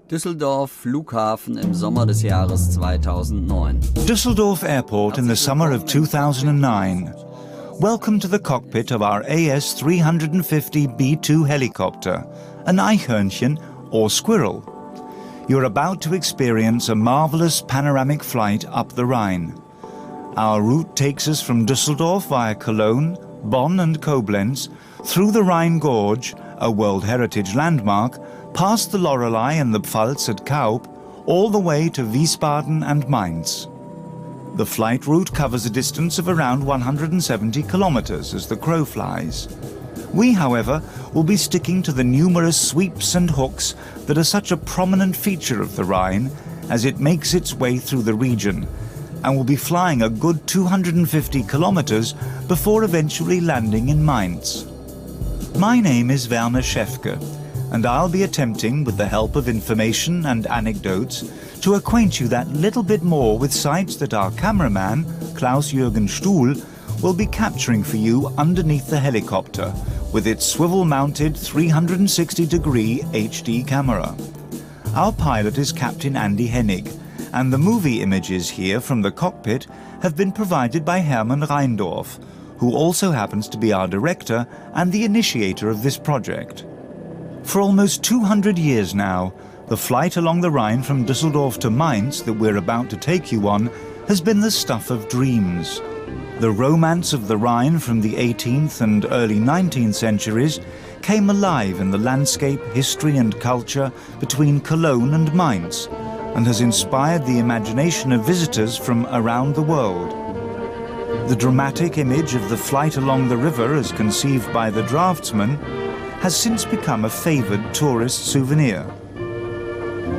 Düsseldorf Flughafen im Sommer des Jahres 2009. Dusseldorf Airport in the summer of 2009. Welcome to the cockpit of our AS-350B2 helicopter, an Eichhörnchen or squirrel. You're about to experience a marvelous panoramic flight up the Rhine. Our route takes us from Dusseldorf via Cologne, Bonn and Coblenz, through the Rhine Gorge, a World Heritage Landmark, past the Loreley and the Pfalz at Kaup, all the way to Wiesbaden and Mainz. The flight route covers a distance of around 170 kilometers as the crow flies. We, however, will be sticking to the numerous sweeps and hooks that are such a prominent feature of the Rhine as it makes its way through the region, and will be flying a good 250 kilometers before eventually landing in Mainz. My name is Werner Schäfke, and I'll be attempting, with the help of information and anecdotes, to acquaint you that little bit more with sights that our cameraman, Klaus-Jürgen Stuhl, will be capturing for you underneath the helicopter with its swivel-mounted 360-degree HD camera. Our pilot is Captain Andy Hennig, and the movie images here from the cockpit have been provided by Hermann Rheindorf, who also happens to be our director and the initiator of this project. For almost 200 years now, the flight along the Rhine from Dusseldorf to Mainz that we're about to take you on has been the stuff of dreams. The romance of the Rhine from the 18th and early 19th centuries came alive in the landscape, history and culture between Cologne and Mainz, and has inspired the imagination of visitors from around the world. The dramatic image of the flight along the river as conceived by the draftsman has since become a favoured tourist souvenir.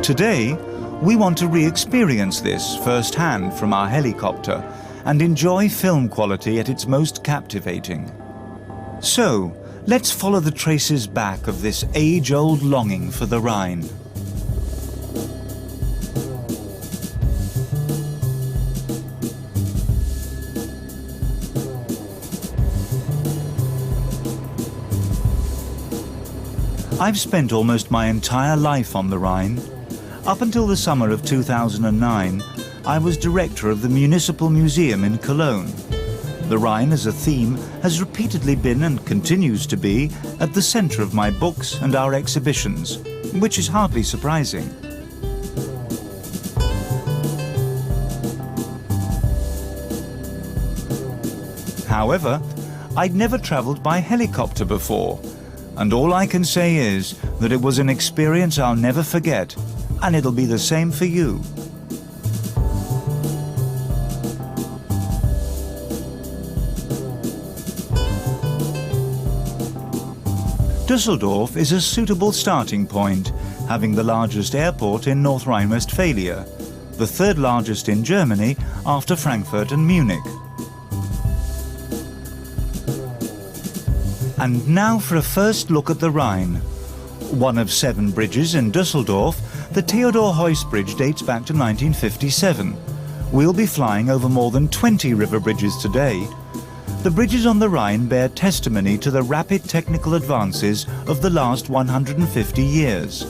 Today, we want to re-experience this firsthand from our helicopter and enjoy film quality at its most captivating. So, let's follow the traces back of this age-old longing for the Rhine. I've spent almost my entire life on the Rhine. Up until the summer of 2009, I was director of the Municipal Museum in Cologne. The Rhine as a theme has repeatedly been and continues to be at the center of my books and our exhibitions, which is hardly surprising. However, I'd never traveled by helicopter before, and all I can say is that it was an experience I'll never forget, and it'll be the same for you. Dusseldorf is a suitable starting point, having the largest airport in North Rhine-Westphalia, the third largest in Germany after Frankfurt and Munich. And now for a first look at the Rhine. One of 7 bridges in Dusseldorf, the Theodor Heuss Bridge dates back to 1957. We'll be flying over more than 20 river bridges today. The bridges on the Rhine bear testimony to the rapid technical advances of the last 150 years.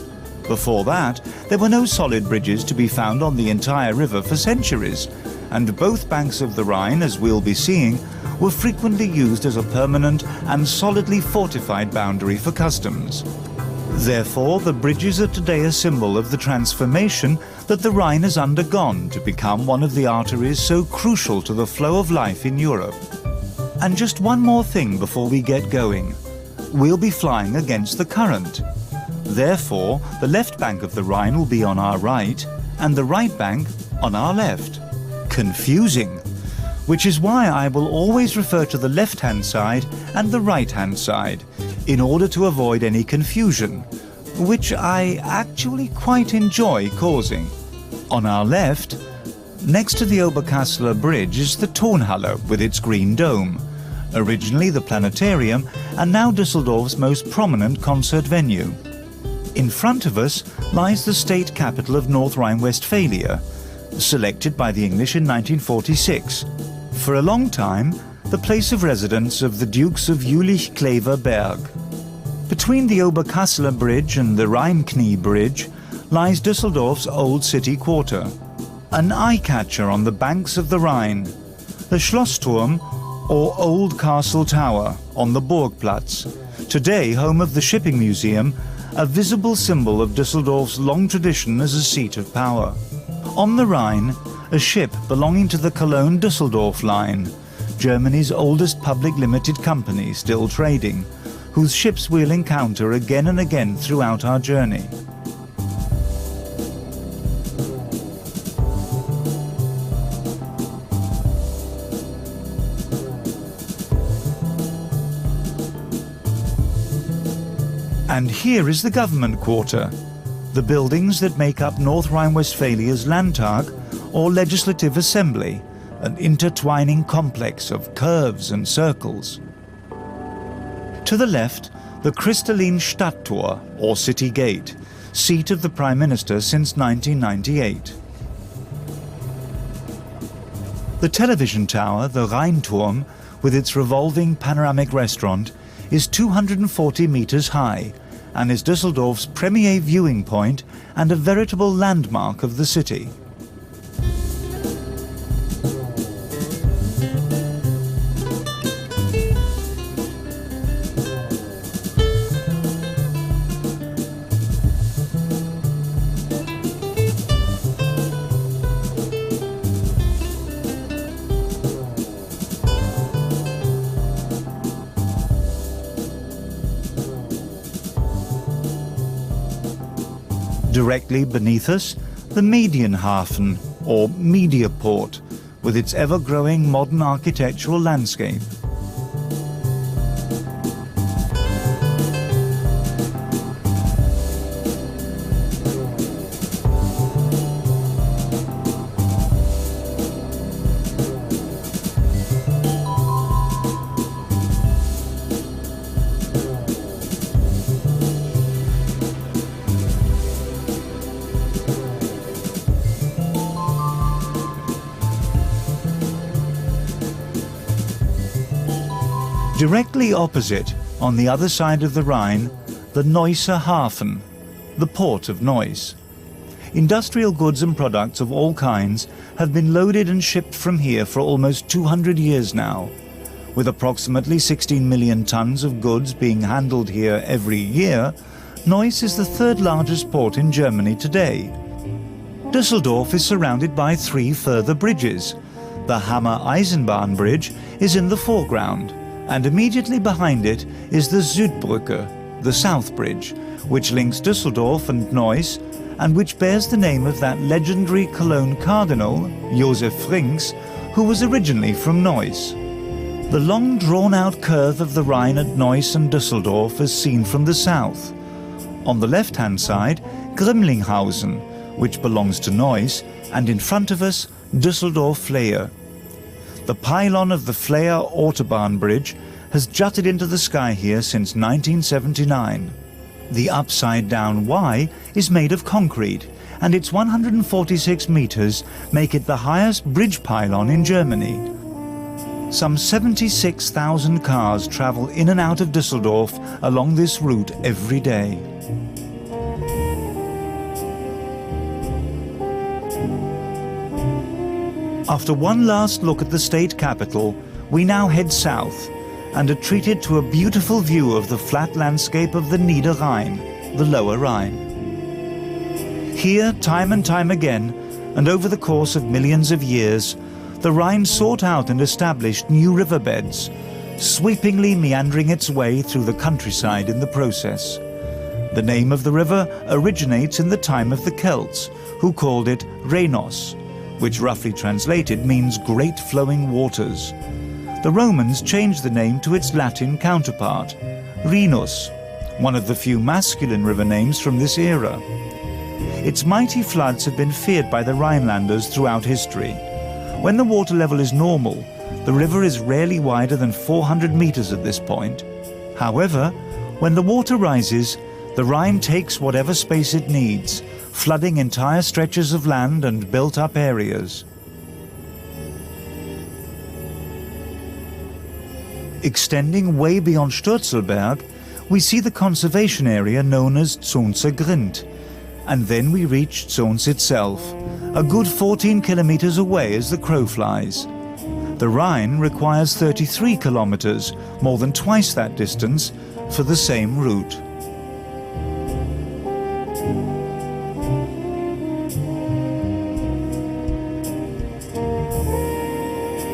Before that, there were no solid bridges to be found on the entire river for centuries, and both banks of the Rhine, as we'll be seeing, were frequently used as a permanent and solidly fortified boundary for customs. Therefore, the bridges are today a symbol of the transformation that the Rhine has undergone to become one of the arteries so crucial to the flow of life in Europe. And just one more thing before we get going. We'll be flying against the current. Therefore, the left bank of the Rhine will be on our right, and the right bank on our left. Confusing. Which is why I will always refer to the left-hand side and the right-hand side, in order to avoid any confusion, which I actually quite enjoy causing. On our left, next to the Oberkassler Bridge, is the Tonhalle with its green dome, originally the planetarium and now Dusseldorf's most prominent concert venue. In front of us lies the state capital of North Rhine-Westphalia, selected by the English in 1946. For a long time, the place of residence of the Dukes of Jülich-Kleve-Berg. Between the Oberkassler Bridge and the Rheinknie Bridge lies Düsseldorf's old city quarter, an eye-catcher on the banks of the Rhine, the Schlossturm, or Old Castle Tower on the Burgplatz, today home of the Shipping Museum, a visible symbol of Düsseldorf's long tradition as a seat of power. On the Rhine, a ship belonging to the Cologne-Düsseldorf line, Germany's oldest public limited company still trading, whose ships we'll encounter again and again throughout our journey. And here is the government quarter, the buildings that make up North Rhine-Westphalia's Landtag, or Legislative Assembly, an intertwining complex of curves and circles. To the left, the Crystalline Stadttor, or City Gate, seat of the Prime Minister since 1998. The television tower, the Rheinturm, with its revolving panoramic restaurant, is 240 meters high and is Düsseldorf's premier viewing point and a veritable landmark of the city. Directly beneath us, the Medienhafen, or Media Port, with its ever-growing modern architectural landscape. Directly opposite, on the other side of the Rhine, the Neusser Hafen, the port of Neuss. Industrial goods and products of all kinds have been loaded and shipped from here for almost 200 years now. With approximately 16 million tons of goods being handled here every year, Neuss is the third largest port in Germany today. Düsseldorf is surrounded by 3 further bridges. The Hammer Eisenbahn Bridge is in the foreground, and immediately behind it is the Südbrücke, the South Bridge, which links Düsseldorf and Neuss, and which bears the name of that legendary Cologne cardinal, Joseph Frings, who was originally from Neuss. The long drawn-out curve of the Rhine at Neuss and Düsseldorf is seen from the south. On the left-hand side, Grimlinghausen, which belongs to Neuss, and in front of us, Düsseldorf-Flehe. The pylon of the Flehe Autobahn Bridge has jutted into the sky here since 1979. The upside-down Y is made of concrete, and its 146 meters make it the highest bridge pylon in Germany. Some 76,000 cars travel in and out of Düsseldorf along this route every day. After one last look at the state capital, we now head south and are treated to a beautiful view of the flat landscape of the Niederrhein, the Lower Rhine. Here, time and time again, and over the course of millions of years, the Rhine sought out and established new riverbeds, sweepingly meandering its way through the countryside in the process. The name of the river originates in the time of the Celts, who called it Rhenos, which roughly translated means great flowing waters. The Romans changed the name to its Latin counterpart, Rhinus, one of the few masculine river names from this era. Its mighty floods have been feared by the Rhinelanders throughout history. When the water level is normal, the river is rarely wider than 400 meters at this point. However, when the water rises, the Rhine takes whatever space it needs, flooding entire stretches of land and built-up areas. Extending way beyond Stürzelberg, we see the conservation area known as Zunzer Grind, and then we reached Zons itself, a good 14 kilometers away as the crow flies. The Rhine requires 33 kilometers, more than twice that distance, for the same route.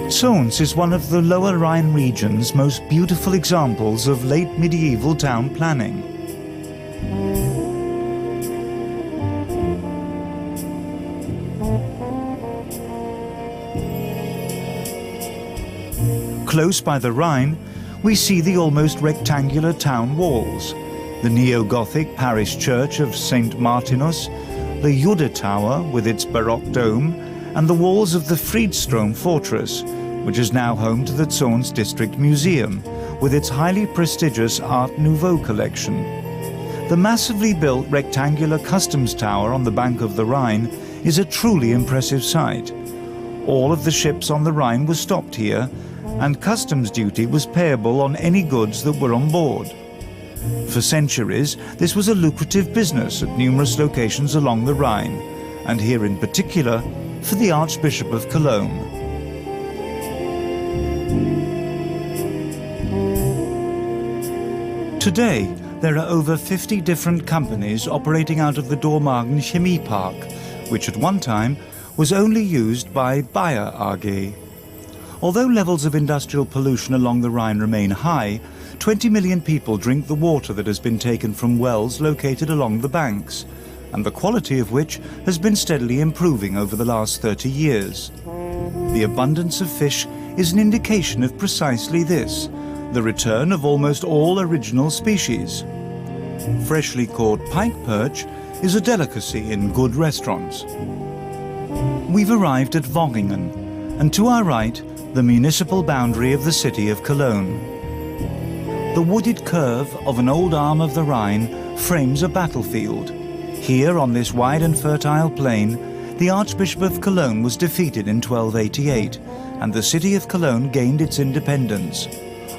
Zons is one of the Lower Rhine region's most beautiful examples of late medieval town planning. Close by the Rhine, we see the almost rectangular town walls, the neo-Gothic parish church of St. Martinus, the Jude Tower with its Baroque dome, and the walls of the Friedstrom Fortress, which is now home to the Zons District Museum, with its highly prestigious Art Nouveau collection. The massively built rectangular customs tower on the bank of the Rhine is a truly impressive sight. All of the ships on the Rhine were stopped here, and customs duty was payable on any goods that were on board. For centuries, this was a lucrative business at numerous locations along the Rhine, and here in particular, for the Archbishop of Cologne. Today, there are over 50 different companies operating out of the Dormagen Chemie Park, which at one time was only used by Bayer AG. Although levels of industrial pollution along the Rhine remain high, 20 million people drink the water that has been taken from wells located along the banks, and the quality of which has been steadily improving over the last 30 years. The abundance of fish is an indication of precisely this, the return of almost all original species. Freshly caught pike perch is a delicacy in good restaurants. We've arrived at Vogingen, and to our right, the municipal boundary of the city of Cologne. The wooded curve of an old arm of the Rhine frames a battlefield. Here, on this wide and fertile plain, the Archbishop of Cologne was defeated in 1288, and the city of Cologne gained its independence.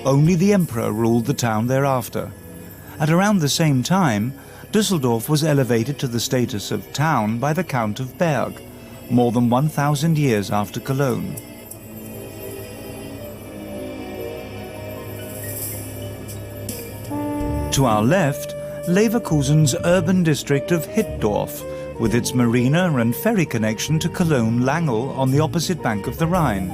Only the emperor ruled the town thereafter. At around the same time, Dusseldorf was elevated to the status of town by the Count of Berg, more than 1,000 years after Cologne. To our left, Leverkusen's urban district of Hitdorf, with its marina and ferry connection to Cologne-Langel on the opposite bank of the Rhine.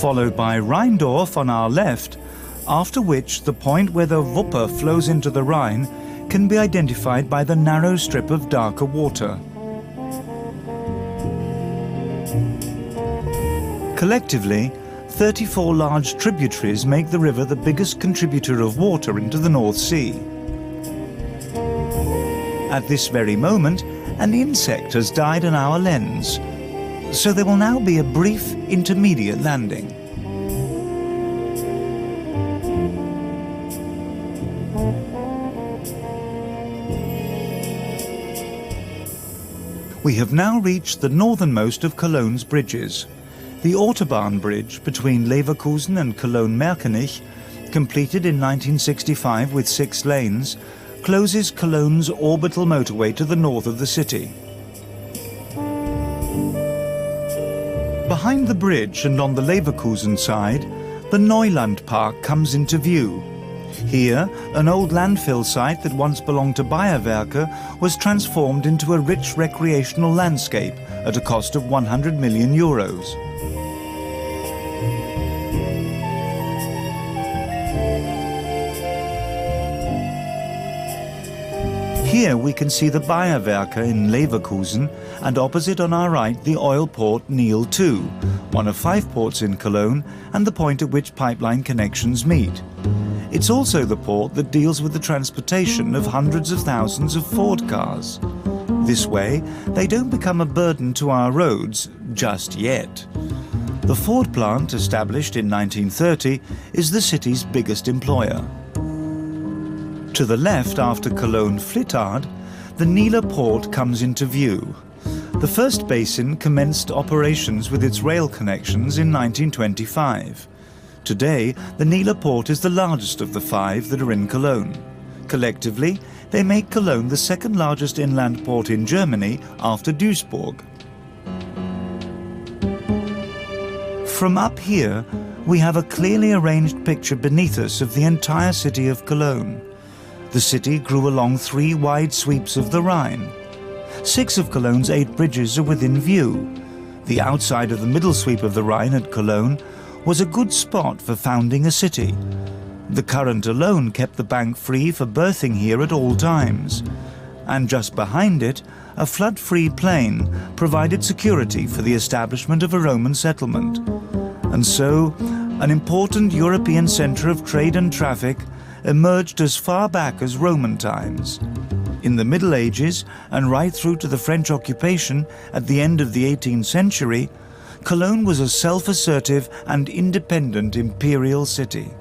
Followed by Rheindorf on our left, after which the point where the Wupper flows into the Rhine can be identified by the narrow strip of darker water. Collectively, 34 large tributaries make the river the biggest contributor of water into the North Sea. At this very moment, an insect has died in our lens, so there will now be a brief intermediate landing. We have now reached the northernmost of Cologne's bridges. The Autobahn Bridge between Leverkusen and Cologne-Merkenich, completed in 1965 with 6 lanes, closes Cologne's orbital motorway to the north of the city. Behind the bridge and on the Leverkusen side, the Neuland Park comes into view. Here, an old landfill site that once belonged to Bayerwerke was transformed into a rich recreational landscape at a cost of 100 million euros. Here we can see the Bayerwerke in Leverkusen, and opposite on our right the oil port Nil 2, one of 5 ports in Cologne and the point at which pipeline connections meet. It's also the port that deals with the transportation of hundreds of thousands of Ford cars. This way, they don't become a burden to our roads just yet. The Ford plant, established in 1930, is the city's biggest employer. To the left, after Cologne Flittard, the Nila Port comes into view. The first basin commenced operations with its rail connections in 1925. Today, the Nila Port is the largest of the 5 that are in Cologne. Collectively, they make Cologne the second largest inland port in Germany after Duisburg. From up here, we have a clearly arranged picture beneath us of the entire city of Cologne. The city grew along 3 wide sweeps of the Rhine. 6 of Cologne's 8 bridges are within view. The outside of the middle sweep of the Rhine at Cologne was a good spot for founding a city. The current alone kept the bank free for berthing here at all times. And just behind it, a flood-free plain provided security for the establishment of a Roman settlement. And so, an important European centre of trade and traffic emerged as far back as Roman times. In the Middle Ages, and right through to the French occupation at the end of the 18th century, Cologne was a self-assertive and independent imperial city.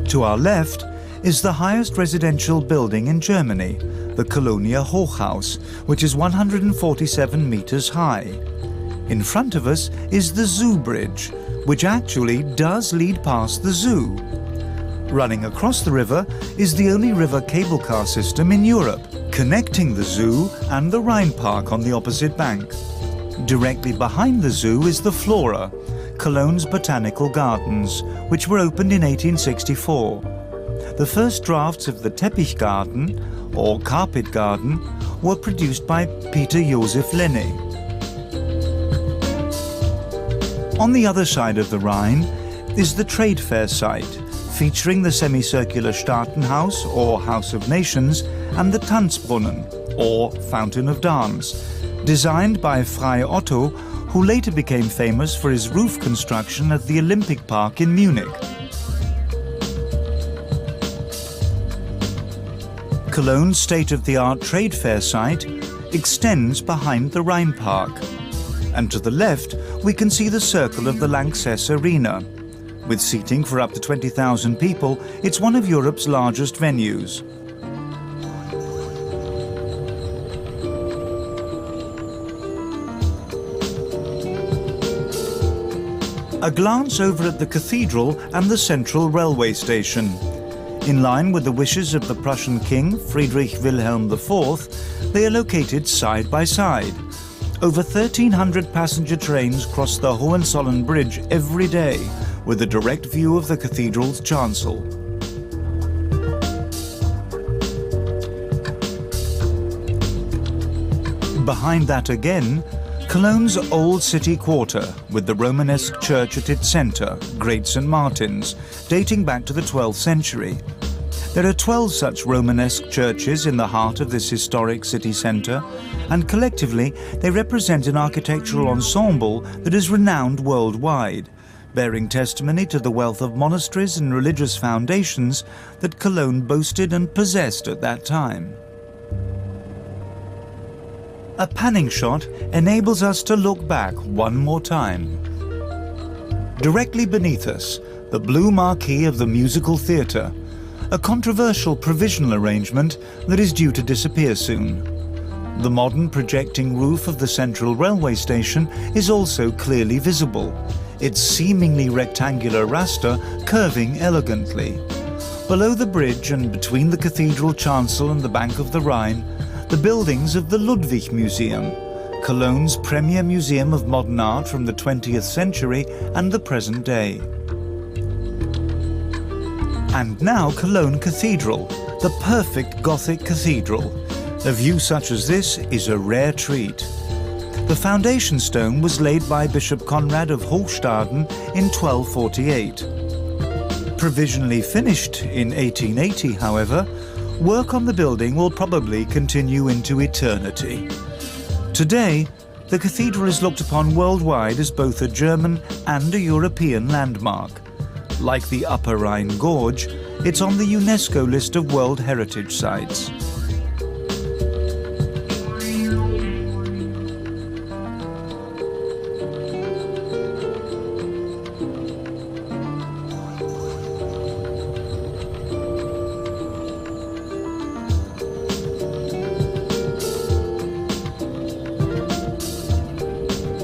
To our left is the highest residential building in Germany, the Colonia Hochhaus, which is 147 meters high. In front of us is the Zoo Bridge, which actually does lead past the zoo. Running across the river is the only river cable car system in Europe, connecting the zoo and the Rhine Park on the opposite bank. Directly behind the zoo is the Flora, Cologne's Botanical Gardens, which were opened in 1864. The first drafts of the Teppichgarten, or Carpet Garden, were produced by Peter Joseph Lenne. On the other side of the Rhine is the trade fair site, featuring the semicircular Staatenhaus, or House of Nations, and the Tanzbrunnen, or Fountain of Dance, designed by Frei Otto, who later became famous for his roof construction at the Olympic Park in Munich. Cologne's state-of-the-art trade fair site extends behind the Rhine Park. And to the left, we can see the circle of the Lanxess Arena. With seating for up to 20,000 people, it's one of Europe's largest venues. A glance over at the cathedral and the central railway station. In line with the wishes of the Prussian king, Friedrich Wilhelm IV, they are located side by side. Over 1,300 passenger trains cross the Hohenzollern Bridge every day, with a direct view of the cathedral's chancel. Behind that again, Cologne's old city quarter, with the Romanesque church at its centre, Great St. Martin's, dating back to the 12th century. There are 12 such Romanesque churches in the heart of this historic city centre, and collectively they represent an architectural ensemble that is renowned worldwide, bearing testimony to the wealth of monasteries and religious foundations that Cologne boasted and possessed at that time. A panning shot enables us to look back one more time. Directly beneath us, the blue marquee of the musical theatre, a controversial provisional arrangement that is due to disappear soon. The modern projecting roof of the central railway station is also clearly visible, its seemingly rectangular rasta curving elegantly. Below the bridge and between the cathedral chancel and the bank of the Rhine, the buildings of the Ludwig Museum, Cologne's premier museum of modern art from the 20th century and the present day. And now Cologne Cathedral, the perfect Gothic cathedral. A view such as this is a rare treat. The foundation stone was laid by Bishop Conrad of Hochstaden in 1248. Provisionally finished in 1880, however, work on the building will probably continue into eternity. Today, the cathedral is looked upon worldwide as both a German and a European landmark. Like the Upper Rhine Gorge, it's on the UNESCO list of World Heritage Sites.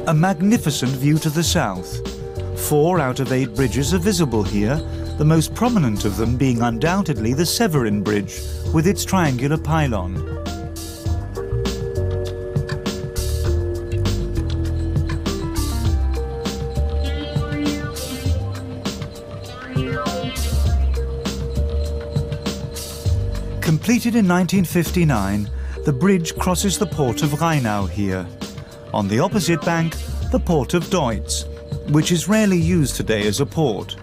A magnificent view to the south. 4 out of 8 bridges are visible here, the most prominent of them being undoubtedly the Severin Bridge, with its triangular pylon. Completed in 1959, the bridge crosses the port of Rheinau here. On the opposite bank, the port of Deutz, which is rarely used today as a port.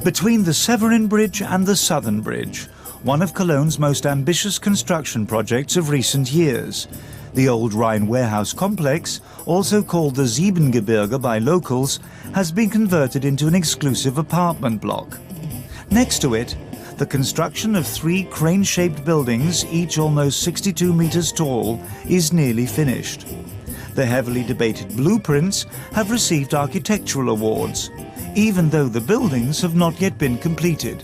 Between the Severin Bridge and the Southern Bridge, one of Cologne's most ambitious construction projects of recent years, the old Rhine warehouse complex, also called the Zebengeberger by locals, has been converted into an exclusive apartment block. Next to it, the construction of 3 crane-shaped buildings, each almost 62 meters tall, is nearly finished. The heavily debated blueprints have received architectural awards, even though the buildings have not yet been completed.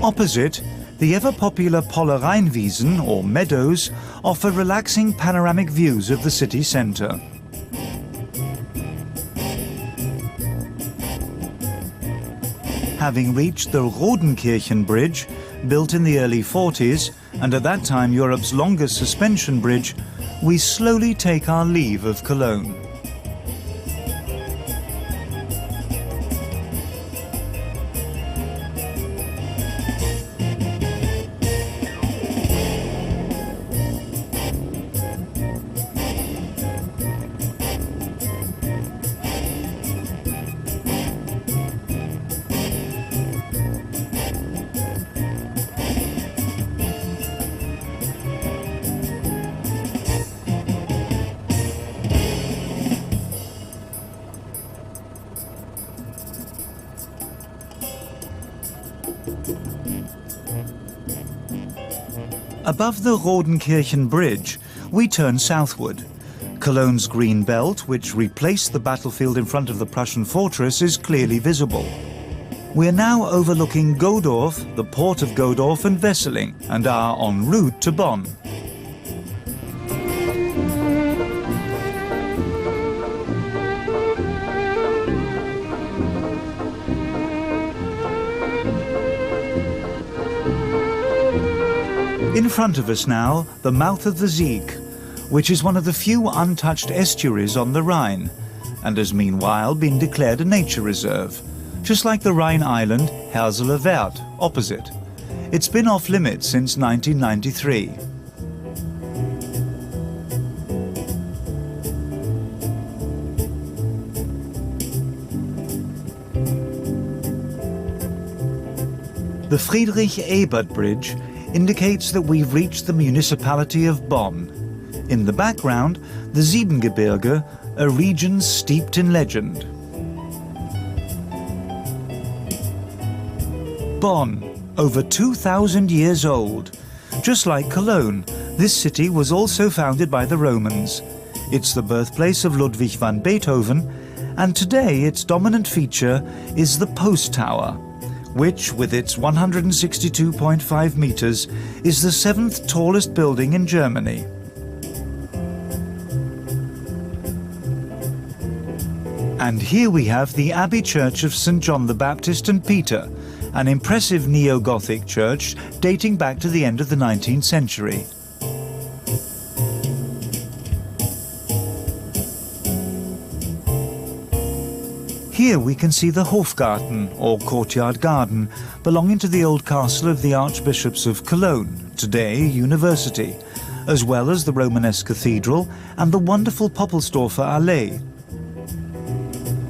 Opposite, the ever-popular Pollerrheinwiesen, or meadows, offer relaxing panoramic views of the city centre. Having reached the Rodenkirchen Bridge, built in the early 40s, and at that time Europe's longest suspension bridge, we slowly take our leave of Cologne. Above the Rodenkirchen Bridge, we turn southward. Cologne's green belt, which replaced the battlefield in front of the Prussian fortress, is clearly visible. We are now overlooking Godorf, the port of Godorf and Wesseling, and are en route to Bonn. In front of us now, the mouth of the Sieg, which is one of the few untouched estuaries on the Rhine, and has meanwhile been declared a nature reserve, just like the Rhine island Herzeler Wert opposite. It's been off limits since 1993. The Friedrich Ebert Bridge indicates that we've reached the municipality of Bonn. In the background, the Zebengeberger, a region steeped in legend. Bonn, over 2,000 years old. Just like Cologne, this city was also founded by the Romans. It's the birthplace of Ludwig van Beethoven, and today its dominant feature is the Post Tower, which, with its 162.5 meters, is the 7th tallest building in Germany. And here we have the Abbey Church of St. John the Baptist and Peter, an impressive neo-Gothic church dating back to the end of the 19th century. Here we can see the Hofgarten, or courtyard garden, belonging to the old castle of the Archbishops of Cologne, today a university, as well as the Romanesque cathedral and the wonderful Poppelsdorfer Allee.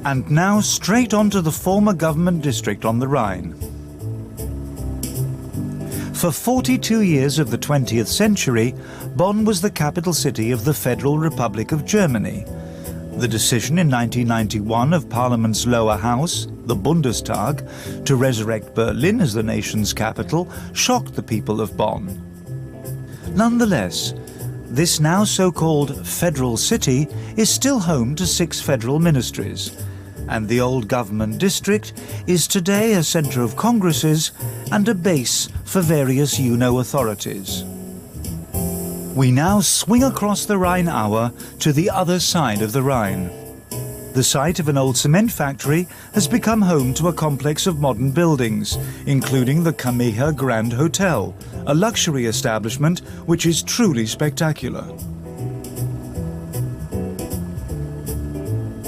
And now straight on to the former government district on the Rhine. For 42 years of the 20th century, Bonn was the capital city of the Federal Republic of Germany. The decision in 1991 of Parliament's lower house, the Bundestag, to resurrect Berlin as the nation's capital shocked the people of Bonn. Nonetheless, this now so-called federal city is still home to 6 federal ministries, and the old government district is today a centre of congresses and a base for various UNO authorities. We now swing across the Rhine-Auer to the other side of the Rhine. The site of an old cement factory has become home to a complex of modern buildings, including the Kameha Grand Hotel, a luxury establishment which is truly spectacular.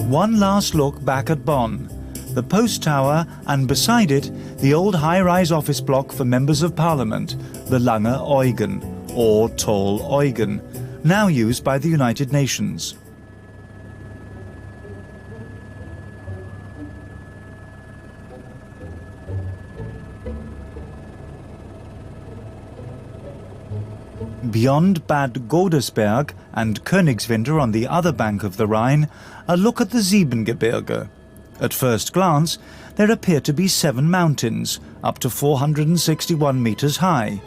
One last look back at Bonn, the Post Tower, and beside it, the old high-rise office block for members of Parliament, the Lange Eugen, or Tall Eugen, now used by the United Nations. Beyond Bad Godesberg and Königswinter on the other bank of the Rhine, a look at the Zebengeberger. At first glance, there appear to be 7 mountains, up to 461 meters high.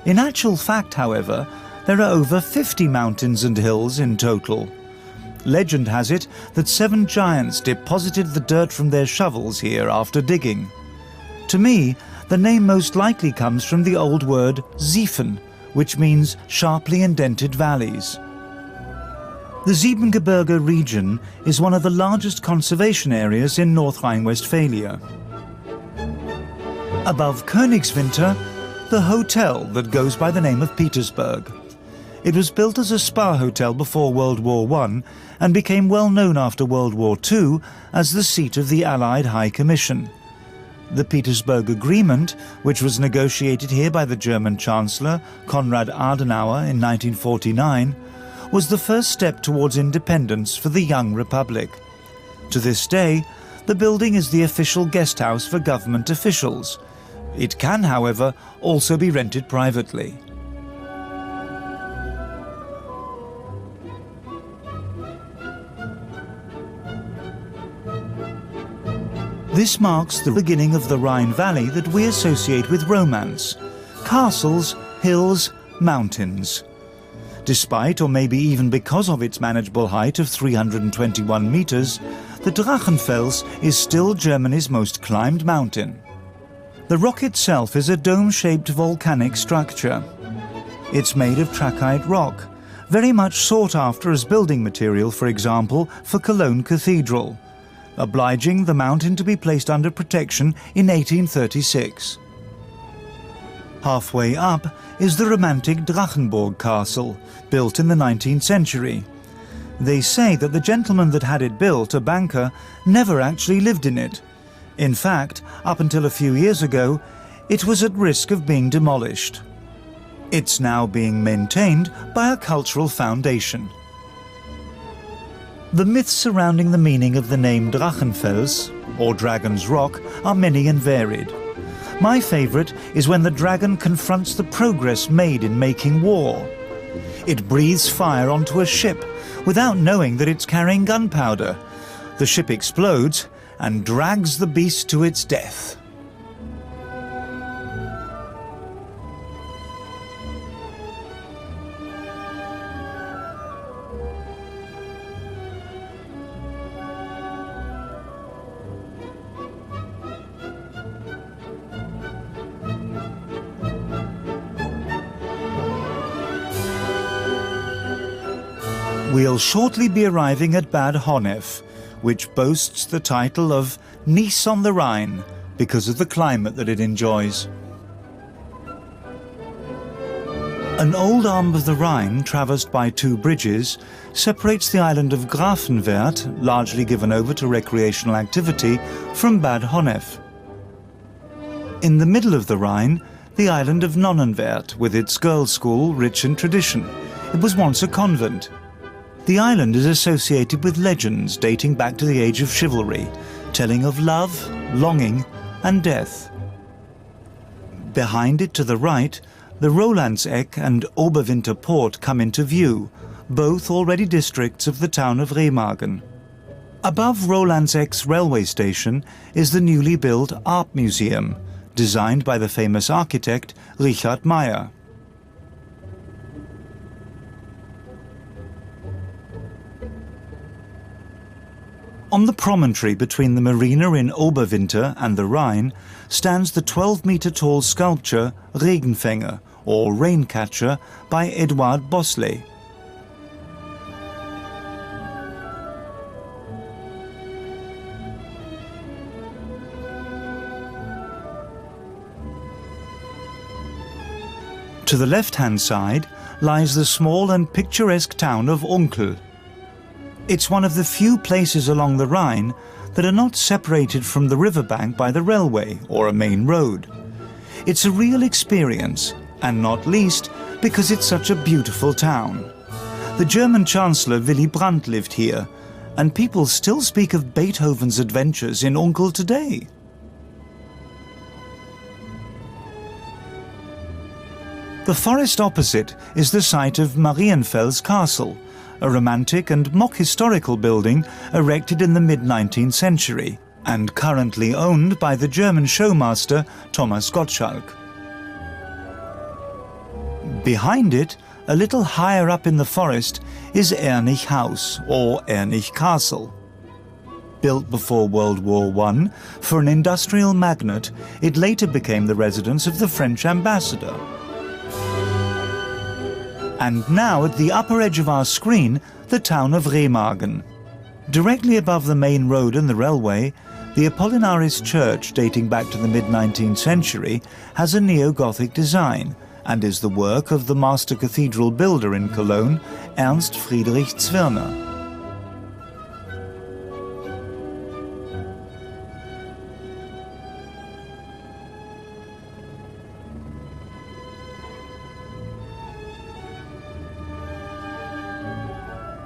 In actual fact, however, there are over 50 mountains and hills in total. Legend has it that 7 giants deposited the dirt from their shovels here after digging. To me, the name most likely comes from the old word Siefen, which means sharply indented valleys. The Zebengeberger region is one of the largest conservation areas in North Rhine-Westphalia. Above Königswinter, the hotel that goes by the name of Petersburg. It was built as a spa hotel before World War I and became well known after World War II as the seat of the Allied High Commission. The Petersburg Agreement, which was negotiated here by the German Chancellor Konrad Adenauer in 1949, was the first step towards independence for the young republic. To this day, the building is the official guest house for government officials. It can, however, also be rented privately. This marks the beginning of the Rhine Valley that we associate with romance. Castles, hills, mountains. Despite, or maybe even because of its manageable height of 321 meters, the Drachenfels is still Germany's most climbed mountain. The rock itself is a dome-shaped volcanic structure. It's made of trachyte rock, very much sought after as building material, for example, for Cologne Cathedral, obliging the mountain to be placed under protection in 1836. Halfway up is the romantic Drachenburg Castle, built in the 19th century. They say that the gentleman that had it built, a banker, never actually lived in it. In fact, up until a few years ago, it was at risk of being demolished. It's now being maintained by a cultural foundation. The myths surrounding the meaning of the name Drachenfels, or Dragon's Rock, are many and varied. My favourite is when the dragon confronts the progress made in making war. It breathes fire onto a ship without knowing that it's carrying gunpowder. The ship explodes and drags the beast to its death. We'll shortly be arriving at Bad Honnef, which boasts the title of Nice on the Rhine because of the climate that it enjoys. An old arm of the Rhine, traversed by 2 bridges, separates the island of Grafenwert, largely given over to recreational activity, from Bad Honnef. In the middle of the Rhine, the island of Nonnenwert, with its girls' school rich in tradition. It was once a convent. The island is associated with legends dating back to the age of chivalry, telling of love, longing, and death. Behind it to the right, the Rolandseck and Oberwinter Port come into view, both already districts of the town of Remagen. Above Rolandseck's railway station is the newly built Art Museum, designed by the famous architect Richard Meyer. On the promontory between the marina in Oberwinter and the Rhine stands the 12-meter-tall sculpture Regenfänger, or Raincatcher, by Eduard Bosley. To the left-hand side lies the small and picturesque town of Unkel. It's one of the few places along the Rhine that are not separated from the riverbank by the railway or a main road. It's a real experience, and not least because it's such a beautiful town. The German Chancellor Willy Brandt lived here, and people still speak of Beethoven's adventures in Unkel today. The forest opposite is the site of Marienfels Castle, a romantic and mock-historical building erected in the mid-19th century and currently owned by the German showmaster Thomas Gottschalk. Behind it, a little higher up in the forest, is Ernie House, or Ernie Castle. Built before World War I for an industrial magnate, it later became the residence of the French ambassador. And now, at the upper edge of our screen, the town of Remagen. Directly above the main road and the railway, the Apollinaris Church, dating back to the mid-19th century, has a neo-Gothic design and is the work of the master cathedral builder in Cologne, Ernst Friedrich Zwirner.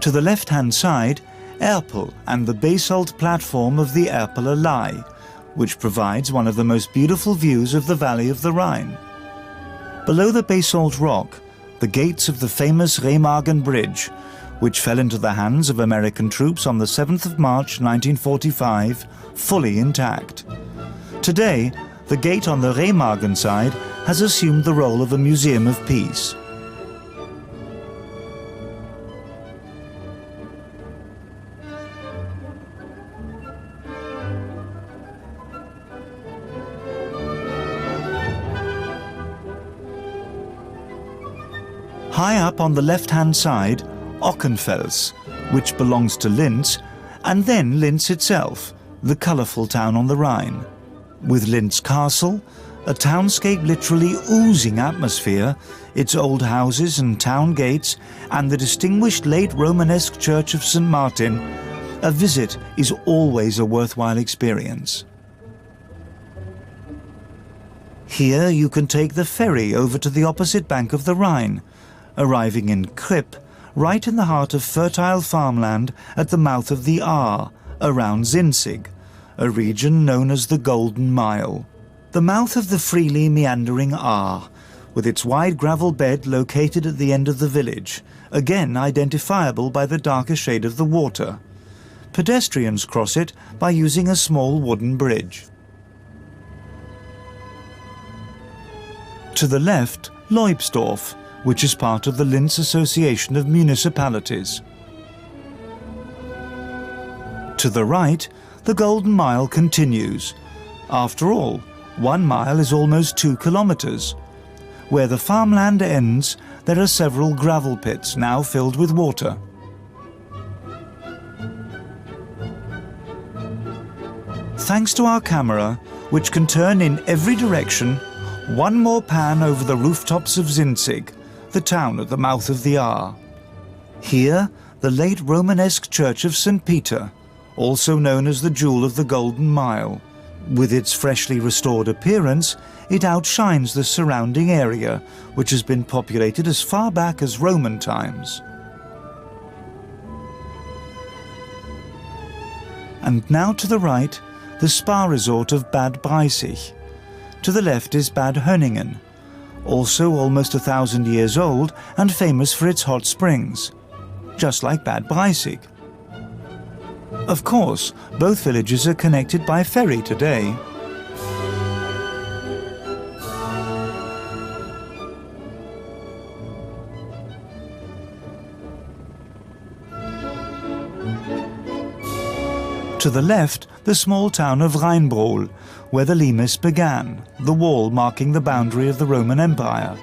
To the left-hand side, Erpel and the basalt platform of the Erpeler Lei, which provides one of the most beautiful views of the valley of the Rhine. Below the basalt rock, the gates of the famous Remagen Bridge, which fell into the hands of American troops on the 7th of March 1945, fully intact. Today, the gate on the Remagen side has assumed the role of a museum of peace. High up on the left-hand side, Ockenfels, which belongs to Linz, and then Linz itself, the colourful town on the Rhine. With Linz Castle, a townscape literally oozing atmosphere, its old houses and town gates, and the distinguished late Romanesque church of St. Martin, a visit is always a worthwhile experience. Here you can take the ferry over to the opposite bank of the Rhine, arriving in Kripp, right in the heart of fertile farmland at the mouth of the Aar, around Zinzig, a region known as the Golden Mile. The mouth of the freely meandering Aar, with its wide gravel bed located at the end of the village, again identifiable by the darker shade of the water. Pedestrians cross it by using a small wooden bridge. To the left, Leubsdorf, which is part of the Linz Association of Municipalities. To the right, the Golden Mile continues. After all, 1 mile is almost 2 kilometers. Where the farmland ends, there are several gravel pits now filled with water. Thanks to our camera, which can turn in every direction, one more pan over the rooftops of Zinzig, the town at the mouth of the Aar. Here, the late Romanesque church of St. Peter, also known as the Jewel of the Golden Mile. With its freshly restored appearance, it outshines the surrounding area, which has been populated as far back as Roman times. And now to the right, the spa resort of Bad Breisig. To the left is Bad Hönningen, also almost 1,000 years old and famous for its hot springs, just like Bad Breisig. Of course, both villages are connected by ferry today. To the left, the small town of Rheinbrohl, where the Limes began, the wall marking the boundary of the Roman Empire.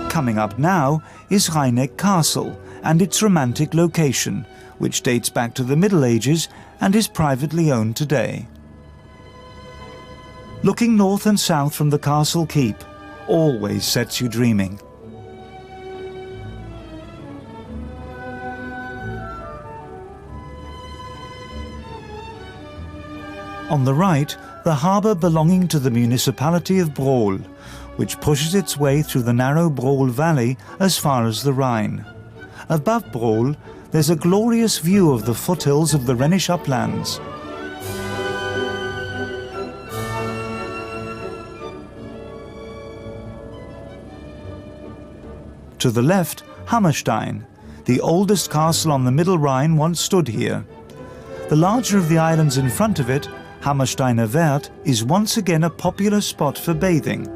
Coming up now is Highneck Castle and its romantic location, which dates back to the Middle Ages and is privately owned today. Looking north and south from the castle keep always sets you dreaming. On the right, the harbour belonging to the municipality of Brohl, which pushes its way through the narrow Brohl Valley as far as the Rhine. Above Brohl, there's a glorious view of the foothills of the Rhenish uplands. To the left, Hammerstein, the oldest castle on the Middle Rhine, once stood here. The larger of the islands in front of it, Hammersteiner Wert, is once again a popular spot for bathing.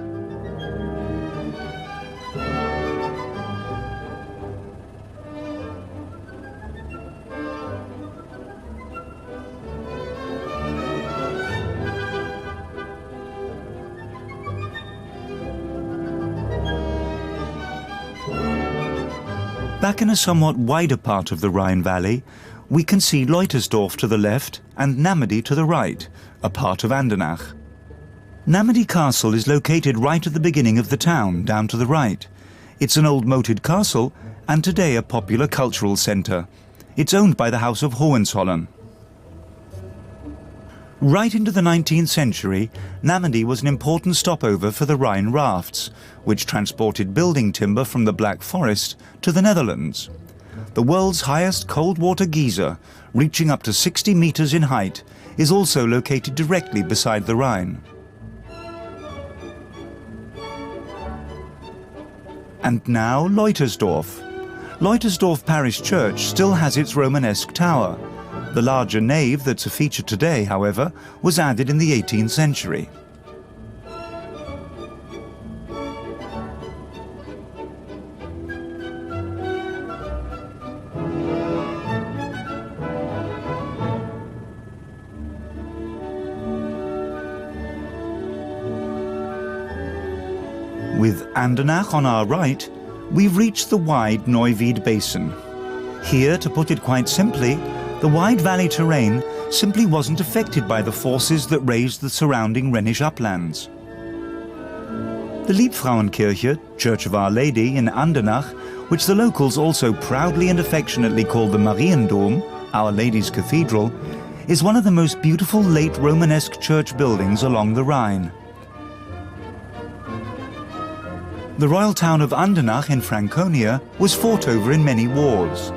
Back in a somewhat wider part of the Rhine Valley, we can see Leutersdorf to the left and Namidi to the right, a part of Andernach. Namidi Castle is located right at the beginning of the town, down to the right. It's an old moated castle and today a popular cultural centre. It's owned by the House of Hohenzollern. Right into the 19th century, Namidi was an important stopover for the Rhine rafts, which transported building timber from the Black Forest to the Netherlands. The world's highest cold water geyser, reaching up to 60 meters in height, is also located directly beside the Rhine. And now Leutersdorf. Leutersdorf Parish Church still has its Romanesque tower. The larger nave that's a feature today, however, was added in the 18th century. With Andernach on our right, we've reached the wide Neuwied Basin. Here, to put it quite simply, the wide valley terrain simply wasn't affected by the forces that raised the surrounding Rhenish uplands. The Liebfrauenkirche, Church of Our Lady in Andernach, which the locals also proudly and affectionately call the Mariendom, Our Lady's Cathedral, is one of the most beautiful late Romanesque church buildings along the Rhine. The royal town of Andernach in Franconia was fought over in many wars.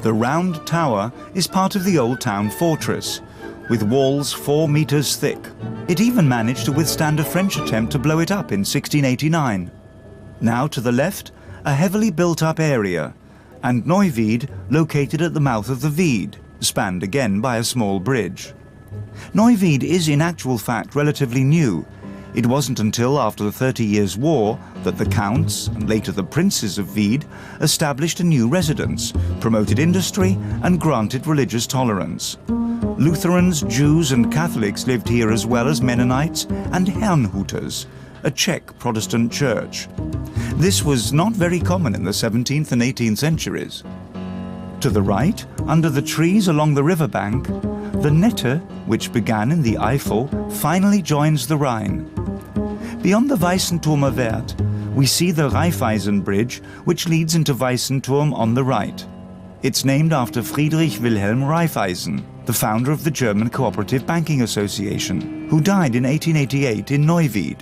The round tower is part of the old town fortress, with walls 4 meters thick. It even managed to withstand a French attempt to blow it up in 1689. Now to the left, a heavily built-up area, and Neuwied located at the mouth of the Wied, spanned again by a small bridge. Neuwied is in actual fact relatively new. It wasn't until after the 30 Years' War that the counts, and later the princes of Wied, established a new residence, promoted industry and granted religious tolerance. Lutherans, Jews and Catholics lived here as well as Mennonites and Herrnhuters, a Czech Protestant church. This was not very common in the 17th and 18th centuries. To the right, under the trees along the riverbank, the Nette, which began in the Eifel, finally joins the Rhine. Beyond the Weissenturmer Wert, we see the Raiffeisen Bridge, which leads into Weissenturm on the right. It's named after Friedrich Wilhelm Raiffeisen, the founder of the German Cooperative Banking Association, who died in 1888 in Neuwied.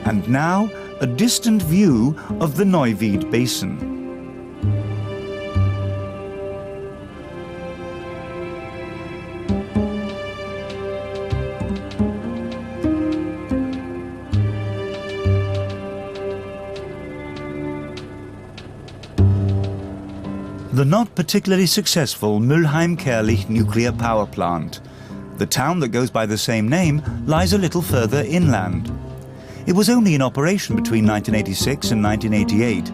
And now, a distant view of the Neuwied Basin. The not particularly successful Mülheim-Kärlich nuclear power plant. The town that goes by the same name lies a little further inland. It was only in operation between 1986 and 1988,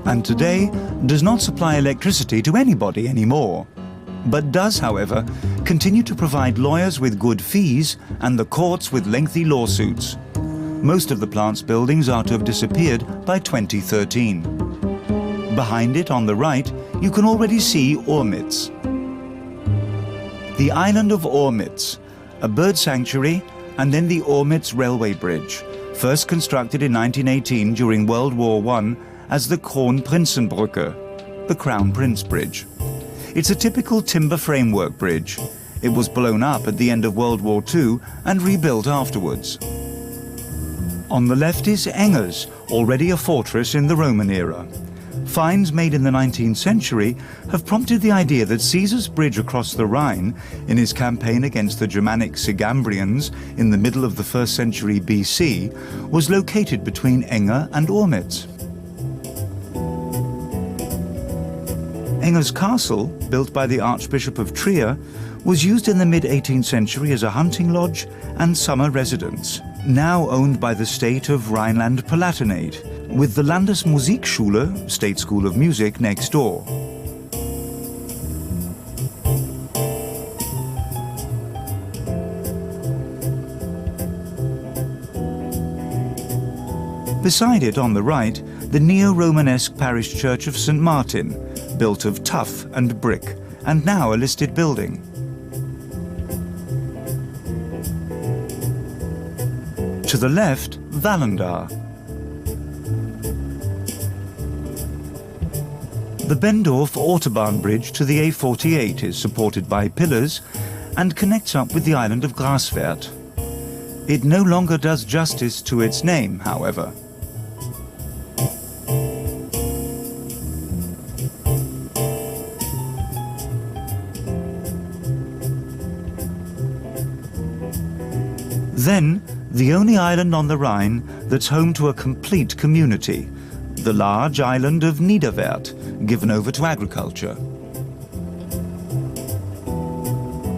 and today does not supply electricity to anybody anymore, but does, however, continue to provide lawyers with good fees and the courts with lengthy lawsuits. Most of the plant's buildings are to have disappeared by 2013. Behind it, on the right, you can already see Ormitz. The island of Ormitz, a bird sanctuary, and then the Ormitz railway bridge, first constructed in 1918 during World War I as the Kronprinzenbrücke, the Crown Prince Bridge. It's a typical timber framework bridge. It was blown up at the end of World War II and rebuilt afterwards. On the left is Engers, already a fortress in the Roman era. Finds made in the 19th century have prompted the idea that Caesar's bridge across the Rhine, in his campaign against the Germanic Sigambrians in the middle of the 1st century BC, was located between Enger and Ormitz. Engers Castle, built by the Archbishop of Trier, was used in the mid-18th century as a hunting lodge and summer residence, now owned by the state of Rhineland-Palatinate, with the Landesmusikschule, State School of Music, next door. Beside it, on the right, the Neo-Romanesque Parish Church of St. Martin, built of tuff and brick, and now a listed building. To the left, Vallendar. The Bendorf Autobahn Bridge to the A48 is supported by pillars and connects up with the island of Graswert. It no longer does justice to its name, however. Then, the only island on the Rhine that's home to a complete community, the large island of Niederwald, given over to agriculture.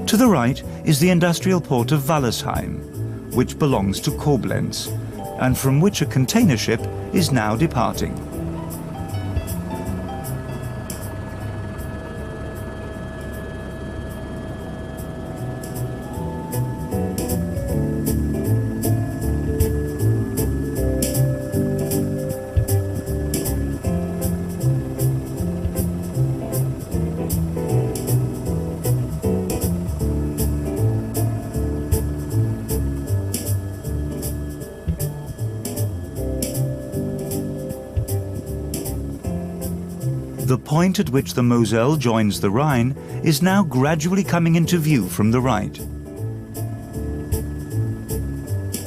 To the right is the industrial port of Wallersheim, which belongs to Coblenz, and from which a container ship is now departing. The point at which the Moselle joins the Rhine is now gradually coming into view from the right.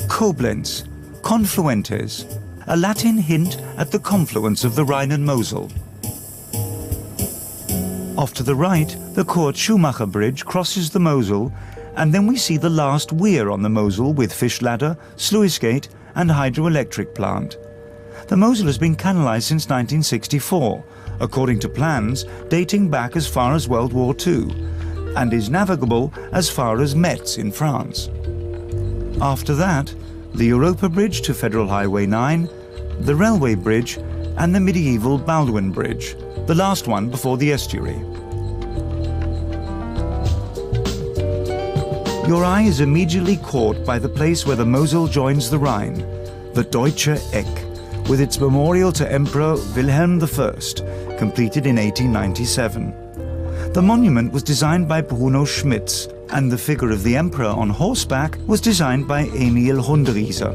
Coblenz, confluentes, a Latin hint at the confluence of the Rhine and Mosel. Off to the right, the Kurt-Schumacher Bridge crosses the Mosel, and then we see the last weir on the Mosel with fish ladder, sluice gate and hydroelectric plant. The Mosel has been canalized since 1964, according to plans dating back as far as World War II, and is navigable as far as Metz in France. After that, the Europa Bridge to Federal Highway 9, the railway bridge, and the medieval Baldwin Bridge, the last one before the estuary. Your eye is immediately caught by the place where the Mosel joins the Rhine, the Deutsche Eck, with its memorial to Emperor Wilhelm I, completed in 1897. The monument was designed by Bruno Schmitz, and the figure of the emperor on horseback was designed by Emil Hunderieser.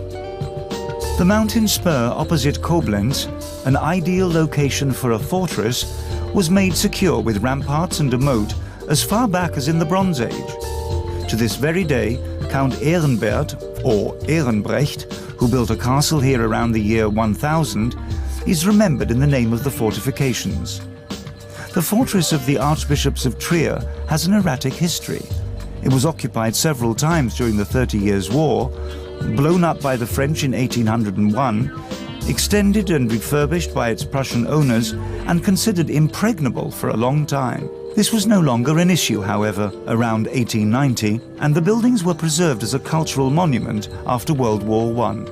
The mountain spur opposite Coblenz, an ideal location for a fortress, was made secure with ramparts and a moat as far back as in the Bronze Age. To this very day, Count Erenbert, or Erenbrecht, who built a castle here around the year 1000, is remembered in the name of the fortifications. The fortress of the Archbishops of Trier has an erratic history. It was occupied several times during the 30 Years' War, blown up by the French in 1801, extended and refurbished by its Prussian owners and considered impregnable for a long time. This was no longer an issue, however, around 1890, and the buildings were preserved as a cultural monument after World War I.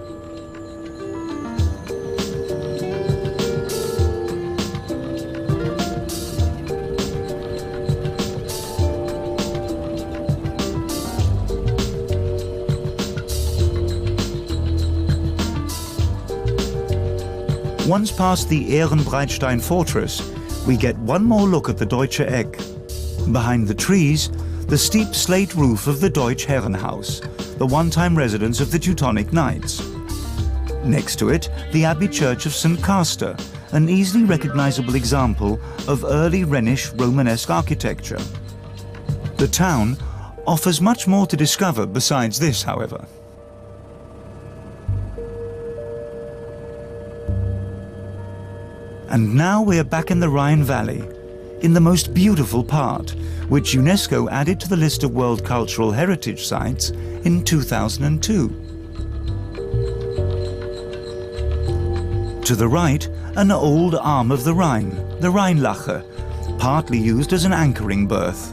Once past the Erenbreichstein Fortress, we get one more look at the Deutsche Eck. Behind the trees, the steep slate roof of the Deutsch Herrenhaus, the one-time residence of the Teutonic Knights. Next to it, the Abbey Church of St. Castor, an easily recognizable example of early Rhenish Romanesque architecture. The town offers much more to discover besides this, however. And now we are back in the Rhine Valley, in the most beautiful part, which UNESCO added to the list of World Cultural Heritage Sites in 2002. To the right, an old arm of the Rhine, the Rheinlache, partly used as an anchoring berth.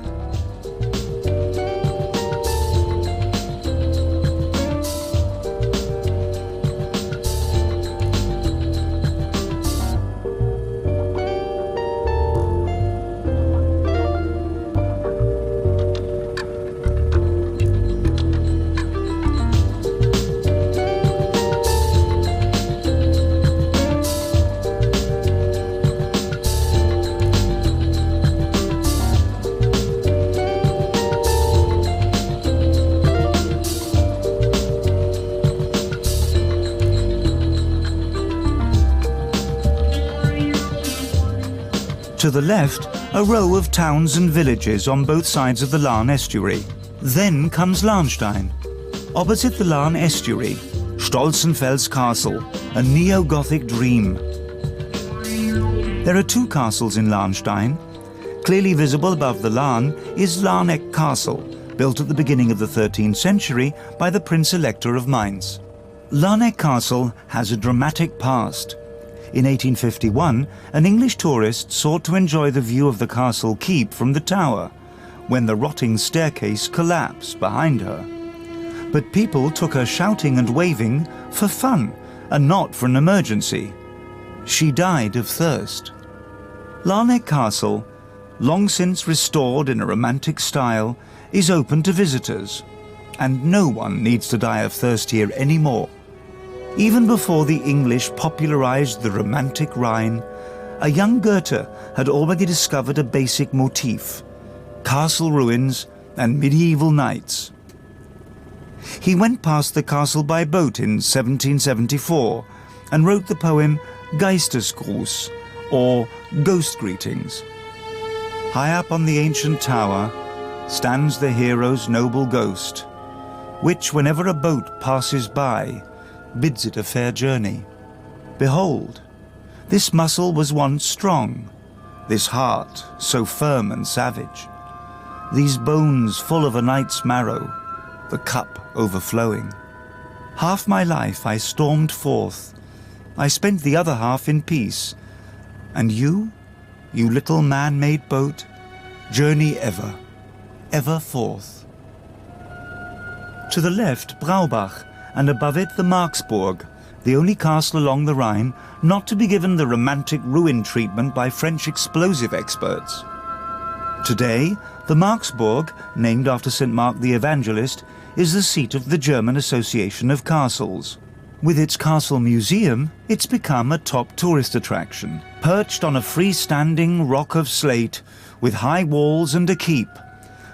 To the left, a row of towns and villages on both sides of the Lahn estuary. Then comes Lahnstein. Opposite the Lahn estuary, Stolzenfels Castle, a neo-Gothic dream. There are two castles in Lahnstein. Clearly visible above the Lahn is Highneck Castle, built at the beginning of the 13th century by the Prince Elector of Mainz. Highneck Castle has a dramatic past. In 1851, an English tourist sought to enjoy the view of the castle keep from the tower, when the rotting staircase collapsed behind her. But people took her shouting and waving for fun, and not for an emergency. She died of thirst. Highneck Castle, long since restored in a romantic style, is open to visitors, and no one needs to die of thirst here anymore. Even before the English popularized the romantic Rhine, a young Goethe had already discovered a basic motif: castle ruins and medieval knights. He went past the castle by boat in 1774 and wrote the poem Geistesgruß, or Ghost Greetings. High up on the ancient tower stands the hero's noble ghost, which, whenever a boat passes by, bids it a fair journey. Behold, this muscle was once strong, this heart so firm and savage, these bones full of a knight's marrow, the cup overflowing. Half my life I stormed forth, I spent the other half in peace, and you little man-made boat, journey ever, ever forth. To the left, Braubach, and above it the Marksborg, the only castle along the Rhine not to be given the romantic ruin treatment by French explosive experts. Today, the Marksborg, named after St. Mark the Evangelist, is the seat of the German Association of Castles. With its castle museum, it's become a top tourist attraction, perched on a freestanding rock of slate with high walls and a keep.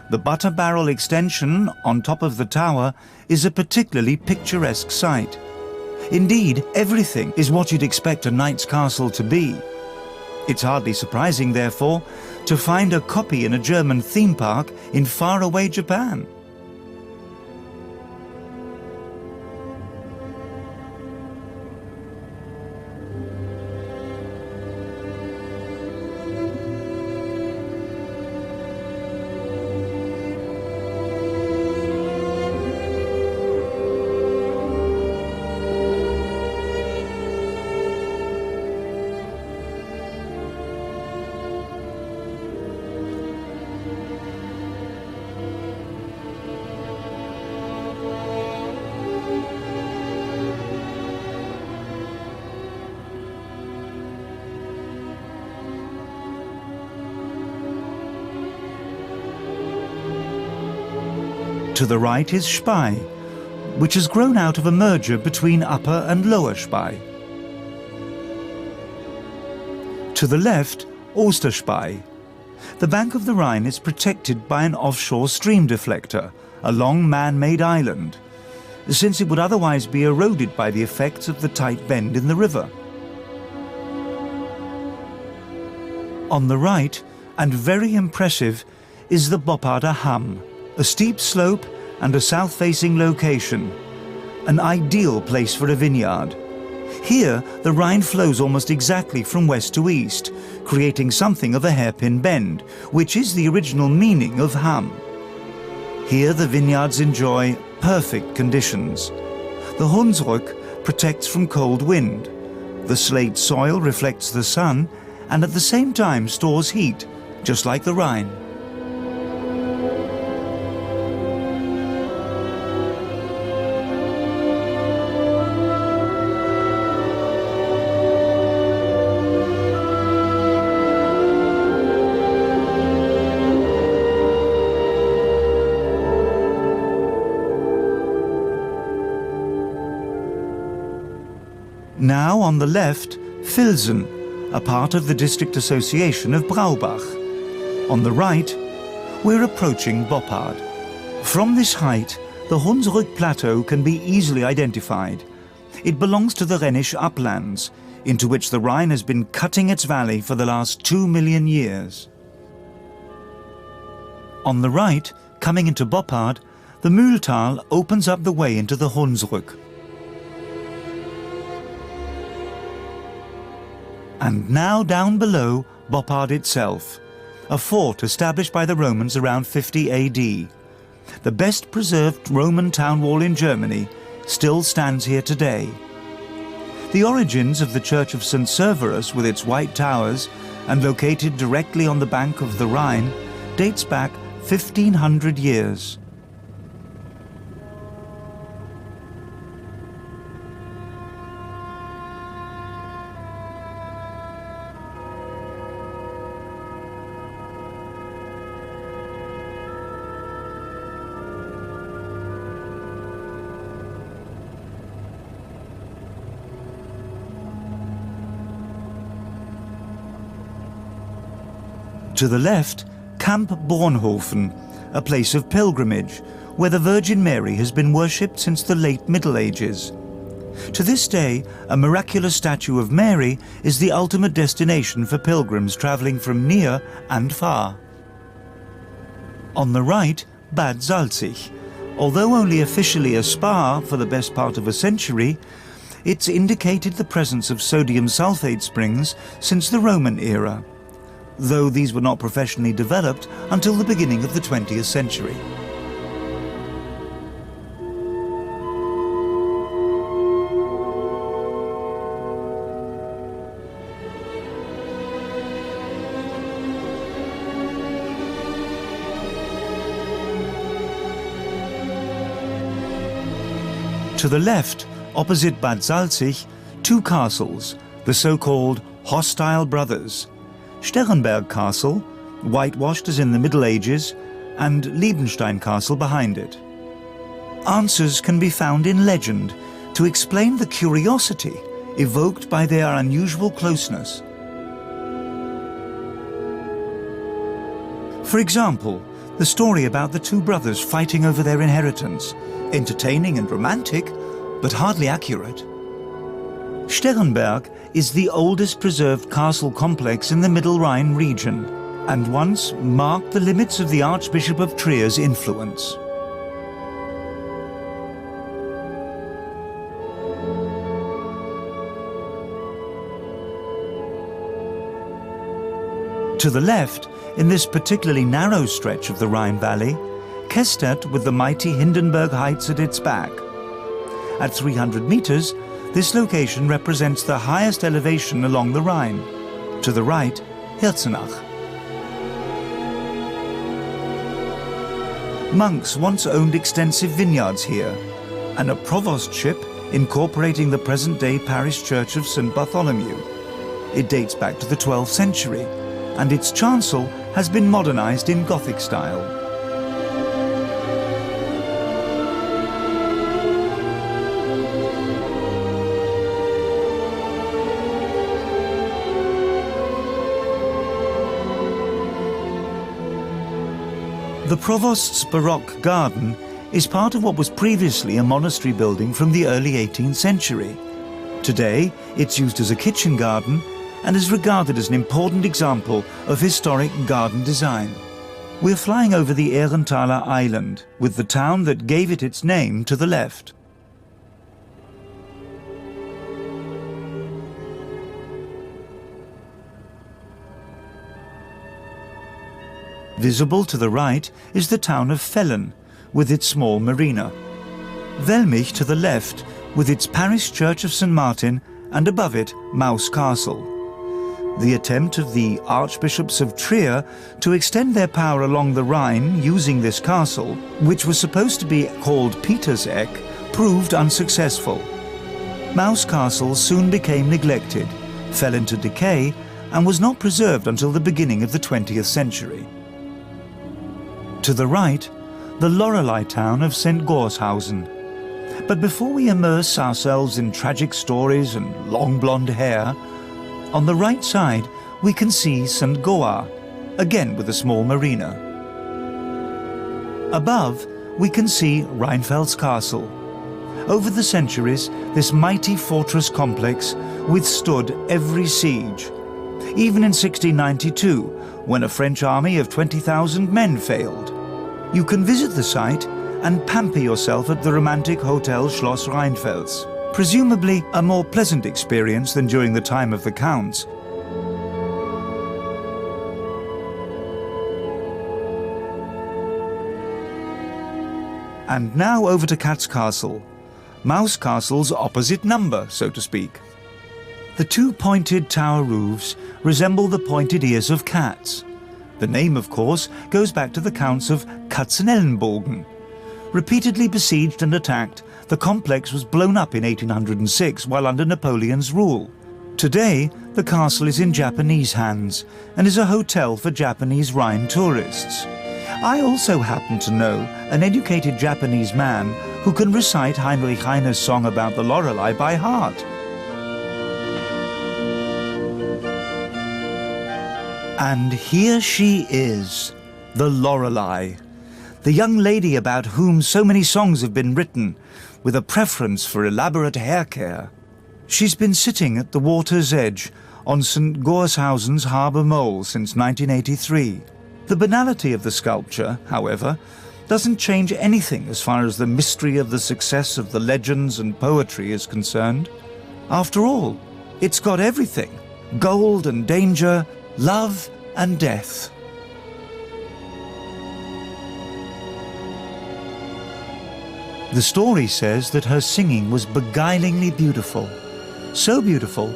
The butter barrel extension on top of the tower is a particularly picturesque sight. Indeed, everything is what you'd expect a knight's castle to be. It's hardly surprising, therefore, to find a copy in a German theme park in faraway Japan. To the right is Spey, which has grown out of a merger between Upper and Lower Spey. To the left, Osterspey. The bank of the Rhine is protected by an offshore stream deflector, a long man-made island, since it would otherwise be eroded by the effects of the tight bend in the river. On the right, and very impressive, is the Bopparder Ham, a steep slope and a south-facing location, an ideal place for a vineyard. Here, the Rhine flows almost exactly from west to east, creating something of a hairpin bend, which is the original meaning of Ham. Here the vineyards enjoy perfect conditions. The Hunsrück protects from cold wind. The slate soil reflects the sun and at the same time stores heat, just like the Rhine. Now on the left, Vilsen, a part of the district association of Braubach. On the right, we're approaching Boppard. From this height, the Hunsrück Plateau can be easily identified. It belongs to the Rhenish uplands, into which the Rhine has been cutting its valley for the last 2 million years. On the right, coming into Boppard, the Mühltal opens up the way into the Hunsrück. And now down below, Boppard itself, a fort established by the Romans around 50 AD. The best preserved Roman town wall in Germany still stands here today. The origins of the Church of St. Severus, with its white towers and located directly on the bank of the Rhine, dates back 1500 years. To the left, Camp Bornhofen, a place of pilgrimage, where the Virgin Mary has been worshipped since the late Middle Ages. To this day, a miraculous statue of Mary is the ultimate destination for pilgrims traveling from near and far. On the right, Bad Salzig. Although only officially a spa for the best part of a century, it's indicated the presence of sodium sulfate springs since the Roman era, though these were not professionally developed until the beginning of the 20th century. To the left, opposite Bad Salzig, two castles, the so-called hostile brothers, Sternberg Castle, whitewashed as in the Middle Ages, and Liebenstein Castle behind it. Answers can be found in legend to explain the curiosity evoked by their unusual closeness. For example, the story about the two brothers fighting over their inheritance, entertaining and romantic, but hardly accurate. Sternberg is the oldest preserved castle complex in the Middle Rhine region, and once marked the limits of the Archbishop of Trier's influence. To the left, in this particularly narrow stretch of the Rhine Valley, Kestedt with the mighty Hindenburg Heights at its back. At 300 meters, this location represents the highest elevation along the Rhine. To the right, Hirzenach. Monks once owned extensive vineyards here, and a provostship incorporating the present-day parish church of St. Bartholomew. It dates back to the 12th century, and its chancel has been modernized in Gothic style. The Provost's Baroque garden is part of what was previously a monastery building from the early 18th century. Today, it's used as a kitchen garden and is regarded as an important example of historic garden design. We're flying over the Ärenthaler Island, with the town that gave it its name to the left. Visible to the right is the town of Vellen, with its small marina. Velmich to the left, with its parish church of St. Martin, and above it, Mainz Castle. The attempt of the archbishops of Trier to extend their power along the Rhine using this castle, which was supposed to be called Peterseck, proved unsuccessful. Mainz Castle soon became neglected, fell into decay, and was not preserved until the beginning of the 20th century. To the right, the Loreley town of St. Gorshausen. But before we immerse ourselves in tragic stories and long blonde hair, on the right side we can see St. Goar, again with a small marina. Above we can see Rheinfeld's castle. Over the centuries, this mighty fortress complex withstood every siege. Even in 1692, when a French army of 20,000 men failed. You can visit the site and pamper yourself at the romantic Hotel Schloss Rheinfels, presumably a more pleasant experience than during the time of the Counts. And now over to Katz Castle, Mainz Castle's opposite number, so to speak. The two pointed tower roofs resemble the pointed ears of cats. The name, of course, goes back to the Counts of Katzenelnbogen. Repeatedly besieged and attacked, the complex was blown up in 1806 while under Napoleon's rule. Today, the castle is in Japanese hands and is a hotel for Japanese Rhine tourists. I also happen to know an educated Japanese man who can recite Heinrich Heine's song about the Loreley by heart. And here she is, the Loreley, the young lady about whom so many songs have been written, with a preference for elaborate hair care. She's been sitting at the water's edge on St. Gorshausen's harbour mole since 1983. The banality of the sculpture, however, doesn't change anything as far as the mystery of the success of the legends and poetry is concerned. After all, it's got everything: gold and danger, love and death. The story says that her singing was beguilingly beautiful, so beautiful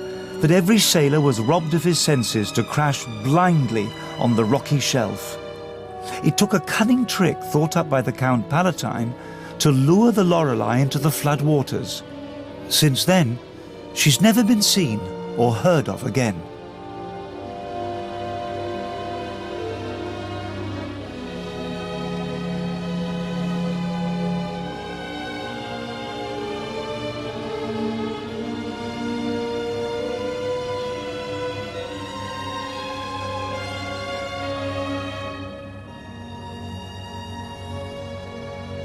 that every sailor was robbed of his senses to crash blindly on the rocky shelf. It took a cunning trick thought up by the Count Palatine to lure the Loreley into the flood waters. Since then, she's never been seen or heard of again.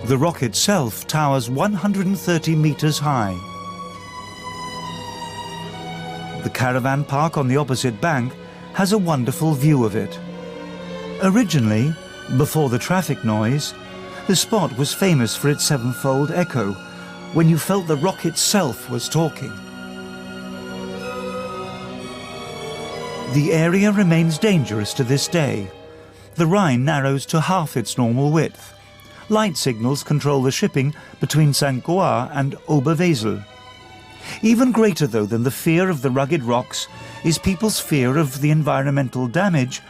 The rock itself towers 130 meters high. The caravan park on the opposite bank has a wonderful view of it. Originally, before the traffic noise, the spot was famous for its sevenfold echo, when you felt the rock itself was talking. The area remains dangerous to this day. The Rhine narrows to half its normal width. Light signals control the shipping between St. Goar and Oberwesel. Even greater, though, than the fear of the rugged rocks is people's fear of the environmental damage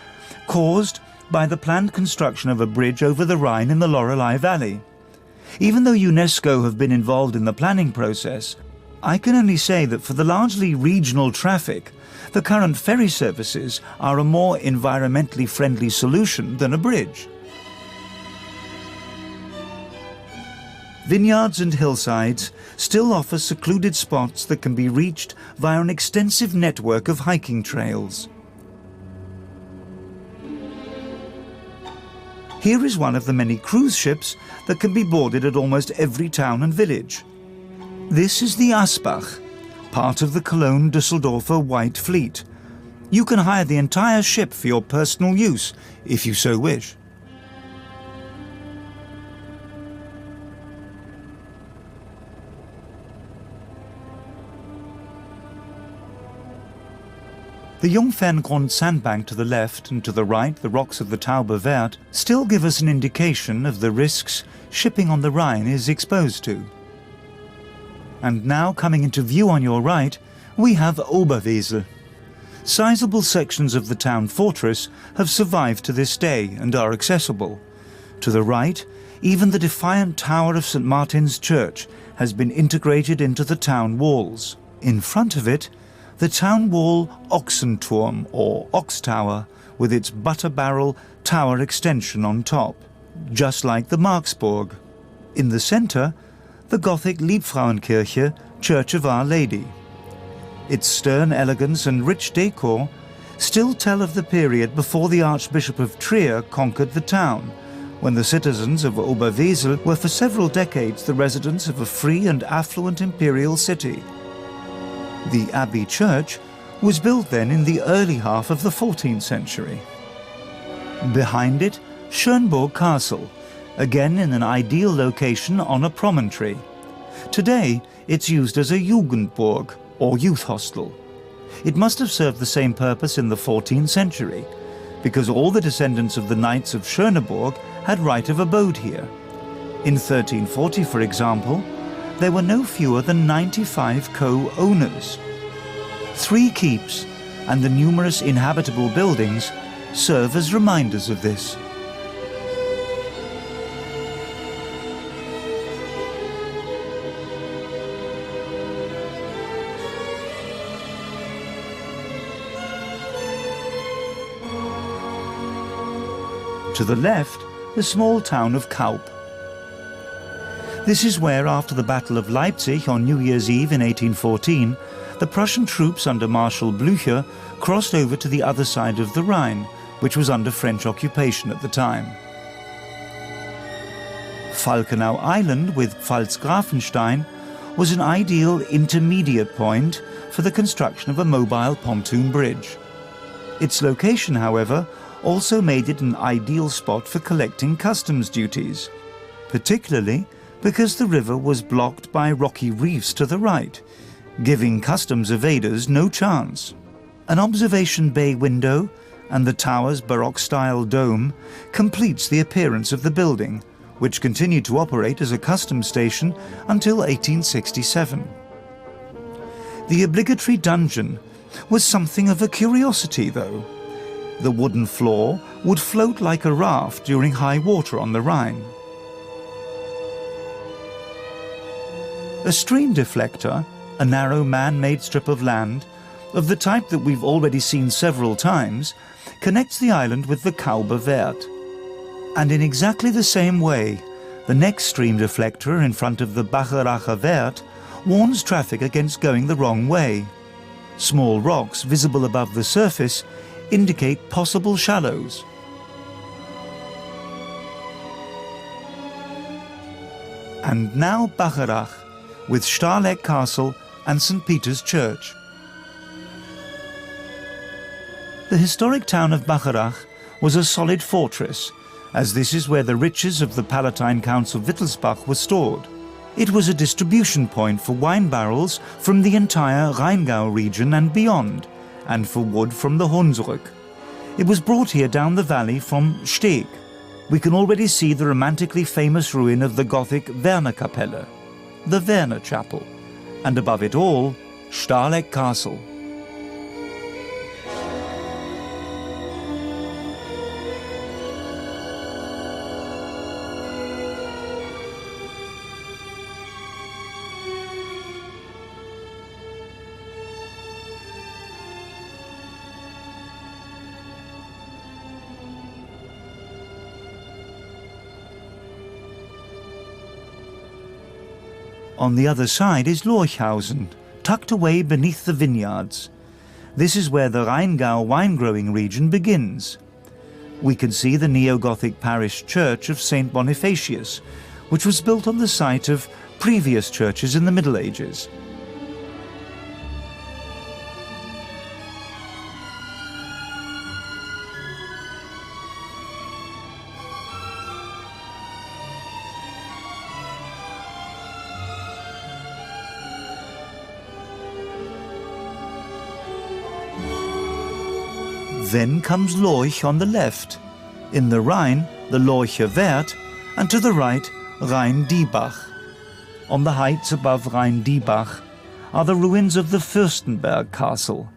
caused by the planned construction of a bridge over the Rhine in the Loreley Valley. Even though UNESCO have been involved in the planning process, I can only say that for the largely regional traffic, the current ferry services are a more environmentally friendly solution than a bridge. Vineyards and hillsides still offer secluded spots that can be reached via an extensive network of hiking trails. Here is one of the many cruise ships that can be boarded at almost every town and village. This is the Asbach, part of the Cologne Dusseldorfer White Fleet. You can hire the entire ship for your personal use, if you so wish. The Jungferngrund sandbank to the left and to the right, the rocks of the Tauber Wert, still give us an indication of the risks shipping on the Rhine is exposed to. And now, coming into view on your right, we have Oberwesel. Sizable sections of the town fortress have survived to this day and are accessible. To the right, even the defiant tower of St. Martin's Church has been integrated into the town walls. In front of it, the town wall Ochsenturm, or Ox Tower, with its butter barrel tower extension on top, just like the Marksborg. In the centre, the Gothic Liebfrauenkirche, Church of Our Lady. Its stern elegance and rich decor still tell of the period before the Archbishop of Trier conquered the town, when the citizens of Oberwesel were for several decades the residents of a free and affluent imperial city. The Abbey Church was built then in the early half of the 14th century. Behind it, Schönburg Castle, again in an ideal location on a promontory. Today, it's used as a Jugendburg, or youth hostel. It must have served the same purpose in the 14th century, because all the descendants of the Knights of Schöneburg had right of abode here. In 1340, for example, there were no fewer than 95 co-owners. 3 keeps and the numerous inhabitable buildings serve as reminders of this. To the left, the small town of Kaup. This is where, after the Battle of Leipzig on New Year's Eve in 1814, the Prussian troops under Marshal Blücher crossed over to the other side of the Rhine, which was under French occupation at the time. Falkenau Island with Pfalzgrafenstein was an ideal intermediate point for the construction of a mobile pontoon bridge. Its location, however, also made it an ideal spot for collecting customs duties, particularly because the river was blocked by rocky reefs to the right, giving customs evaders no chance. An observation bay window and the tower's Baroque-style dome completes the appearance of the building, which continued to operate as a customs station until 1867. The obligatory dungeon was something of a curiosity, though. The wooden floor would float like a raft during high water on the Rhine. A stream deflector, a narrow man-made strip of land, of the type that we've already seen several times, connects the island with the Tauber Wert. And in exactly the same way, the next stream deflector in front of the Bacheracher Wert warns traffic against going the wrong way. Small rocks visible above the surface indicate possible shallows. And now Bacharach, with Stahleck Castle and St. Peter's Church. The historic town of Bacharach was a solid fortress, as this is where the riches of the Palatine Council Wittelsbach were stored. It was a distribution point for wine barrels from the entire Rheingau region and beyond, and for wood from the Hunsrück. It was brought here down the valley from Steg. We can already see the romantically famous ruin of the Gothic Wernerkapelle, the Werner Chapel, and above it all, Stahleck Castle. On the other side is Lorchhausen, tucked away beneath the vineyards. This is where the Rheingau wine-growing region begins. we can see the neo-Gothic parish church of St. Bonifacius, which was built on the site of previous churches in the Middle Ages. Then comes Lorch on the left, in the Rhine the Lorcher Wert, and to the right Rhein-Diebach. On the heights above Rhein-Diebach are the ruins of the Furstenberg Castle.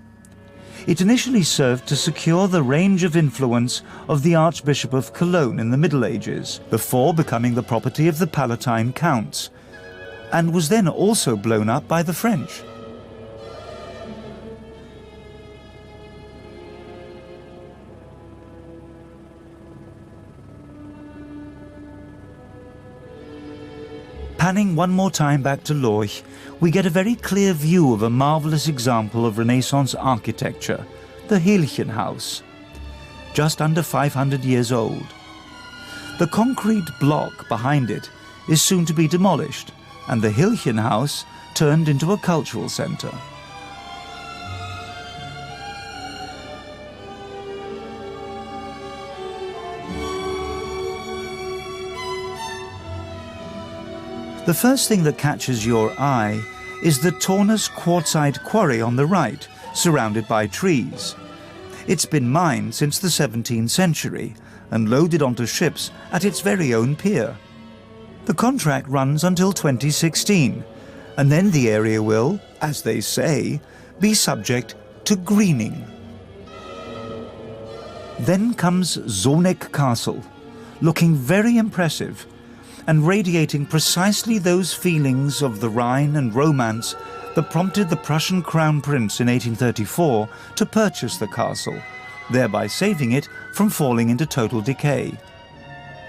It initially served to secure the range of influence of the Archbishop of Cologne in the Middle Ages, before becoming the property of the Palatine Counts, and was then also blown up by the French. Panning one more time back to Lorch, we get a very clear view of a marvellous example of Renaissance architecture, the Hilchen House, just under 500 years old. The concrete block behind it is soon to be demolished, and the Hilchen House turned into a cultural centre. The first thing that catches your eye is the Tornus Quartzite Quarry on the right, surrounded by trees. It's been mined since the 17th century and loaded onto ships at its very own pier. The contract runs until 2016, and then the area will, as they say, be subject to greening. Then comes Highneck Castle, looking very impressive, and radiating precisely those feelings of the Rhine and romance that prompted the Prussian Crown Prince in 1834 to purchase the castle, thereby saving it from falling into total decay.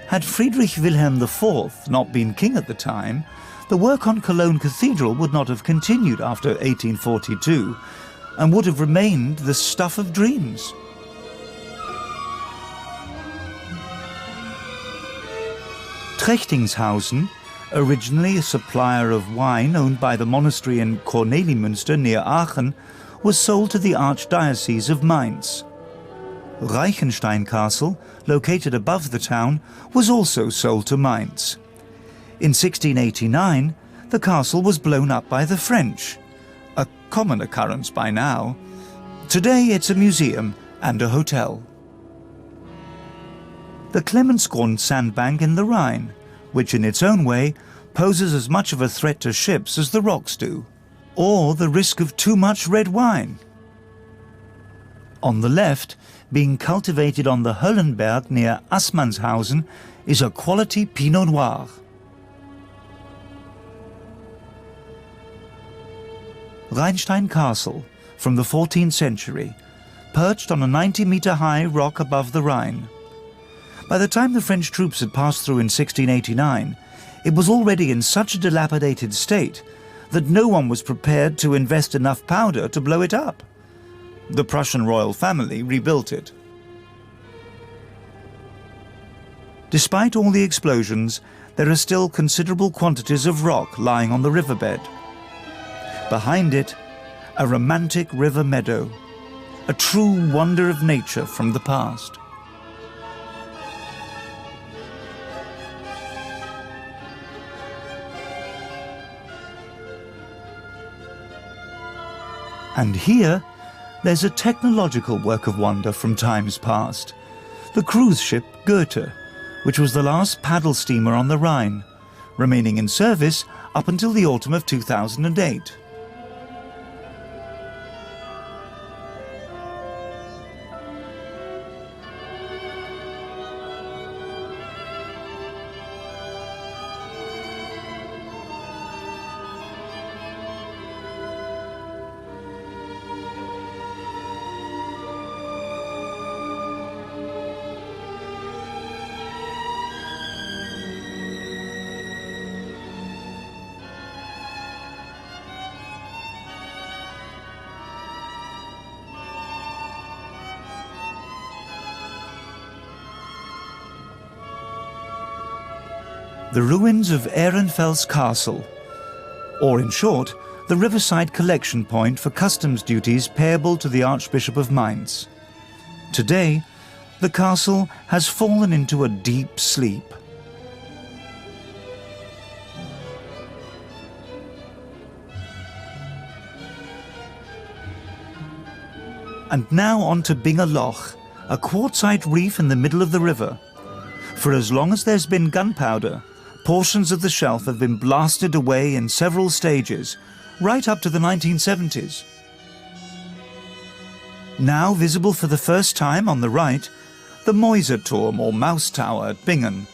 Had Friedrich Wilhelm IV not been king at the time, the work on Cologne Cathedral would not have continued after 1842 and would have remained the stuff of dreams. Trechtingshausen, originally a supplier of wine owned by the monastery in Kornelimünster near Aachen, was sold to the Archdiocese of Mainz. Reichenstein Castle, located above the town, was also sold to Mainz. In 1689, the castle was blown up by the French, a common occurrence by now. Today it's a museum and a hotel. The Clemensgrund sandbank in the Rhine, which in its own way poses as much of a threat to ships as the rocks do, or the risk of too much red wine. On the left, being cultivated on the Höllenberg near Assmannshausen, is a quality Pinot Noir. Rheinstein Castle, from the 14th century, perched on a 90-metre-high rock above the Rhine. By the time the French troops had passed through in 1689, it was already in such a dilapidated state that no one was prepared to invest enough powder to blow it up. The Prussian royal family rebuilt it. Despite all the explosions, there are still considerable quantities of rock lying on the riverbed. Behind it, a romantic river meadow, a true wonder of nature from the past. And here, there's a technological work of wonder from times past, the cruise ship Goethe, which was the last paddle steamer on the Rhine, remaining in service up until the autumn of 2008. the ruins of Ehrenfels Castle, or in short, the riverside collection point for customs duties payable to the Archbishop of Mainz. Today, the castle has fallen into a deep sleep. And now on to Binge Loch, a quartzite reef in the middle of the river. For as long as there's been gunpowder, portions of the shelf have been blasted away in several stages, right up to the 1970s. Now visible for the first time on the right, the Mäuseturm or Mouse Tower at Bingen.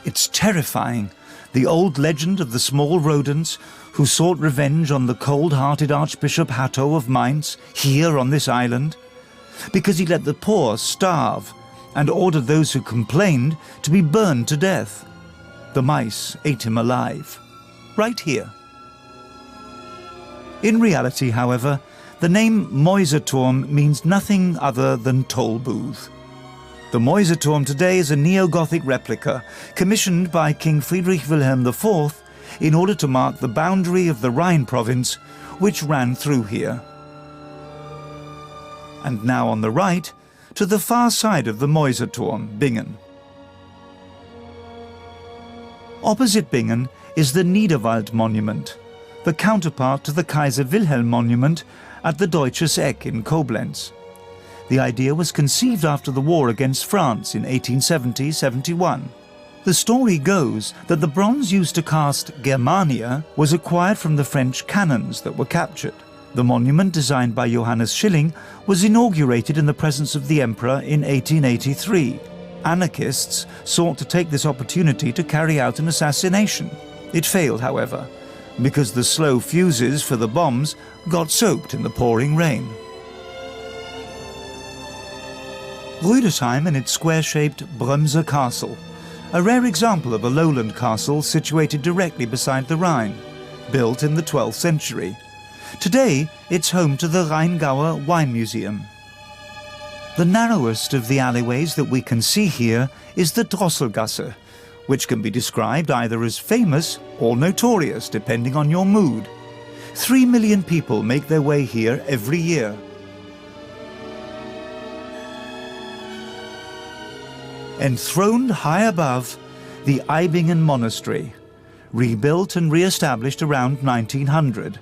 It's terrifying, the old legend of the small rodents who sought revenge on the cold-hearted Archbishop Hatto of Mainz here on this island, because he let the poor starve and ordered those who complained to be burned to death. The mice ate him alive, right here. In reality, however, the name Mäuseturm means nothing other than toll booth. The Mäuseturm today is a neo-Gothic replica commissioned by King Friedrich Wilhelm IV in order to mark the boundary of the Rhine province, which ran through here. And now on the right, to the far side of the Mäuseturm, Bingen. Opposite Bingen is the Niederwald Monument, the counterpart to the Kaiser Wilhelm Monument at the Deutsches Eck in Coblenz. The idea was conceived after the war against France in 1870-71. The story goes that the bronze used to cast Germania was acquired from the French cannons that were captured. The monument, designed by Johannes Schilling, was inaugurated in the presence of the Emperor in 1883. Anarchists sought to take this opportunity to carry out an assassination. It failed, however, because the slow fuses for the bombs got soaked in the pouring rain. Rüdesheim and its square-shaped Bremser Castle, a rare example of a lowland castle situated directly beside the Rhine, built in the 12th century. Today, it's home to the Rheingauer Wine Museum. The narrowest of the alleyways that we can see here is the Drosselgasse, which can be described either as famous or notorious, depending on your mood. 3 million people make their way here every year. Enthroned high above, the Eibingen Monastery, rebuilt and re-established around 1900.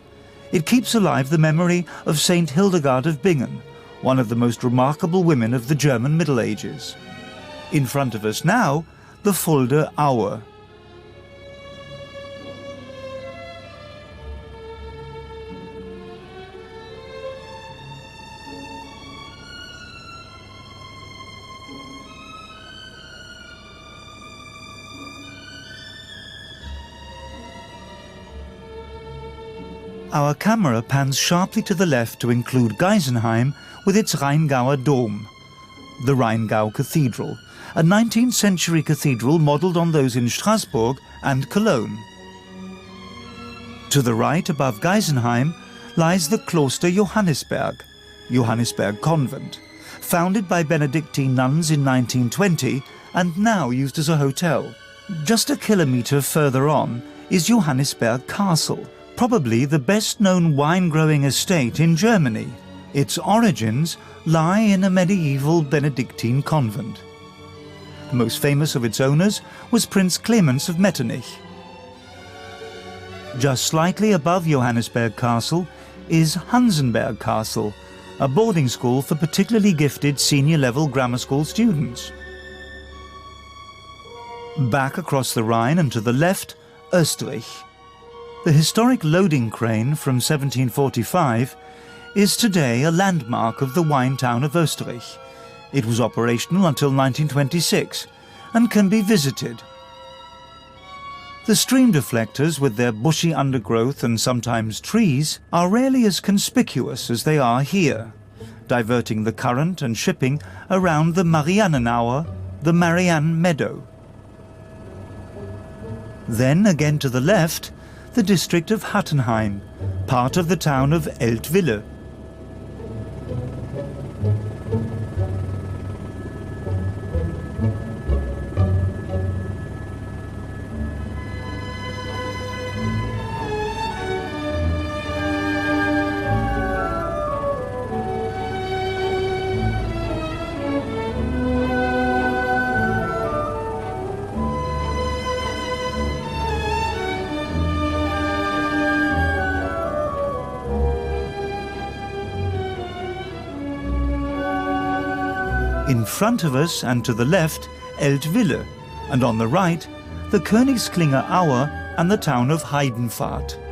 It keeps alive the memory of Saint Hildegard of Bingen, one of the most remarkable women of the German Middle Ages. In front of us now, the Fulda Aue. Our camera pans sharply to the left to include Geisenheim with its Rheingauer Dome, the Rheingau Cathedral, a 19th century cathedral modelled on those in Strasbourg and Cologne. To the right, above Geisenheim, lies the Kloster Johannesberg, Johannesburg Convent, founded by Benedictine nuns in 1920 and now used as a hotel. Just a kilometre further on is Johannesburg Castle, probably the best-known wine-growing estate in Germany. Its origins lie in a medieval Benedictine convent. The most famous of its owners was Prince Clemens of Metternich. Just slightly above Johannesburg Castle is Hansenberg Castle, a boarding school for particularly gifted senior-level grammar school students. Back across the Rhine and to the left, Österreich. The historic loading crane from 1745 is today a landmark of the wine town of Österreich. It was operational until 1926 and can be visited. The stream deflectors, with their bushy undergrowth and sometimes trees, are rarely as conspicuous as they are here, diverting the current and shipping around the Mariannenauer, the Marianne Meadow. Then, again to the left, the district of Hattenheim, part of the town of Eltville. In front of us and to the left, Eltville, and on the right, the Königsklinger Aue and the town of Heidenfahrt.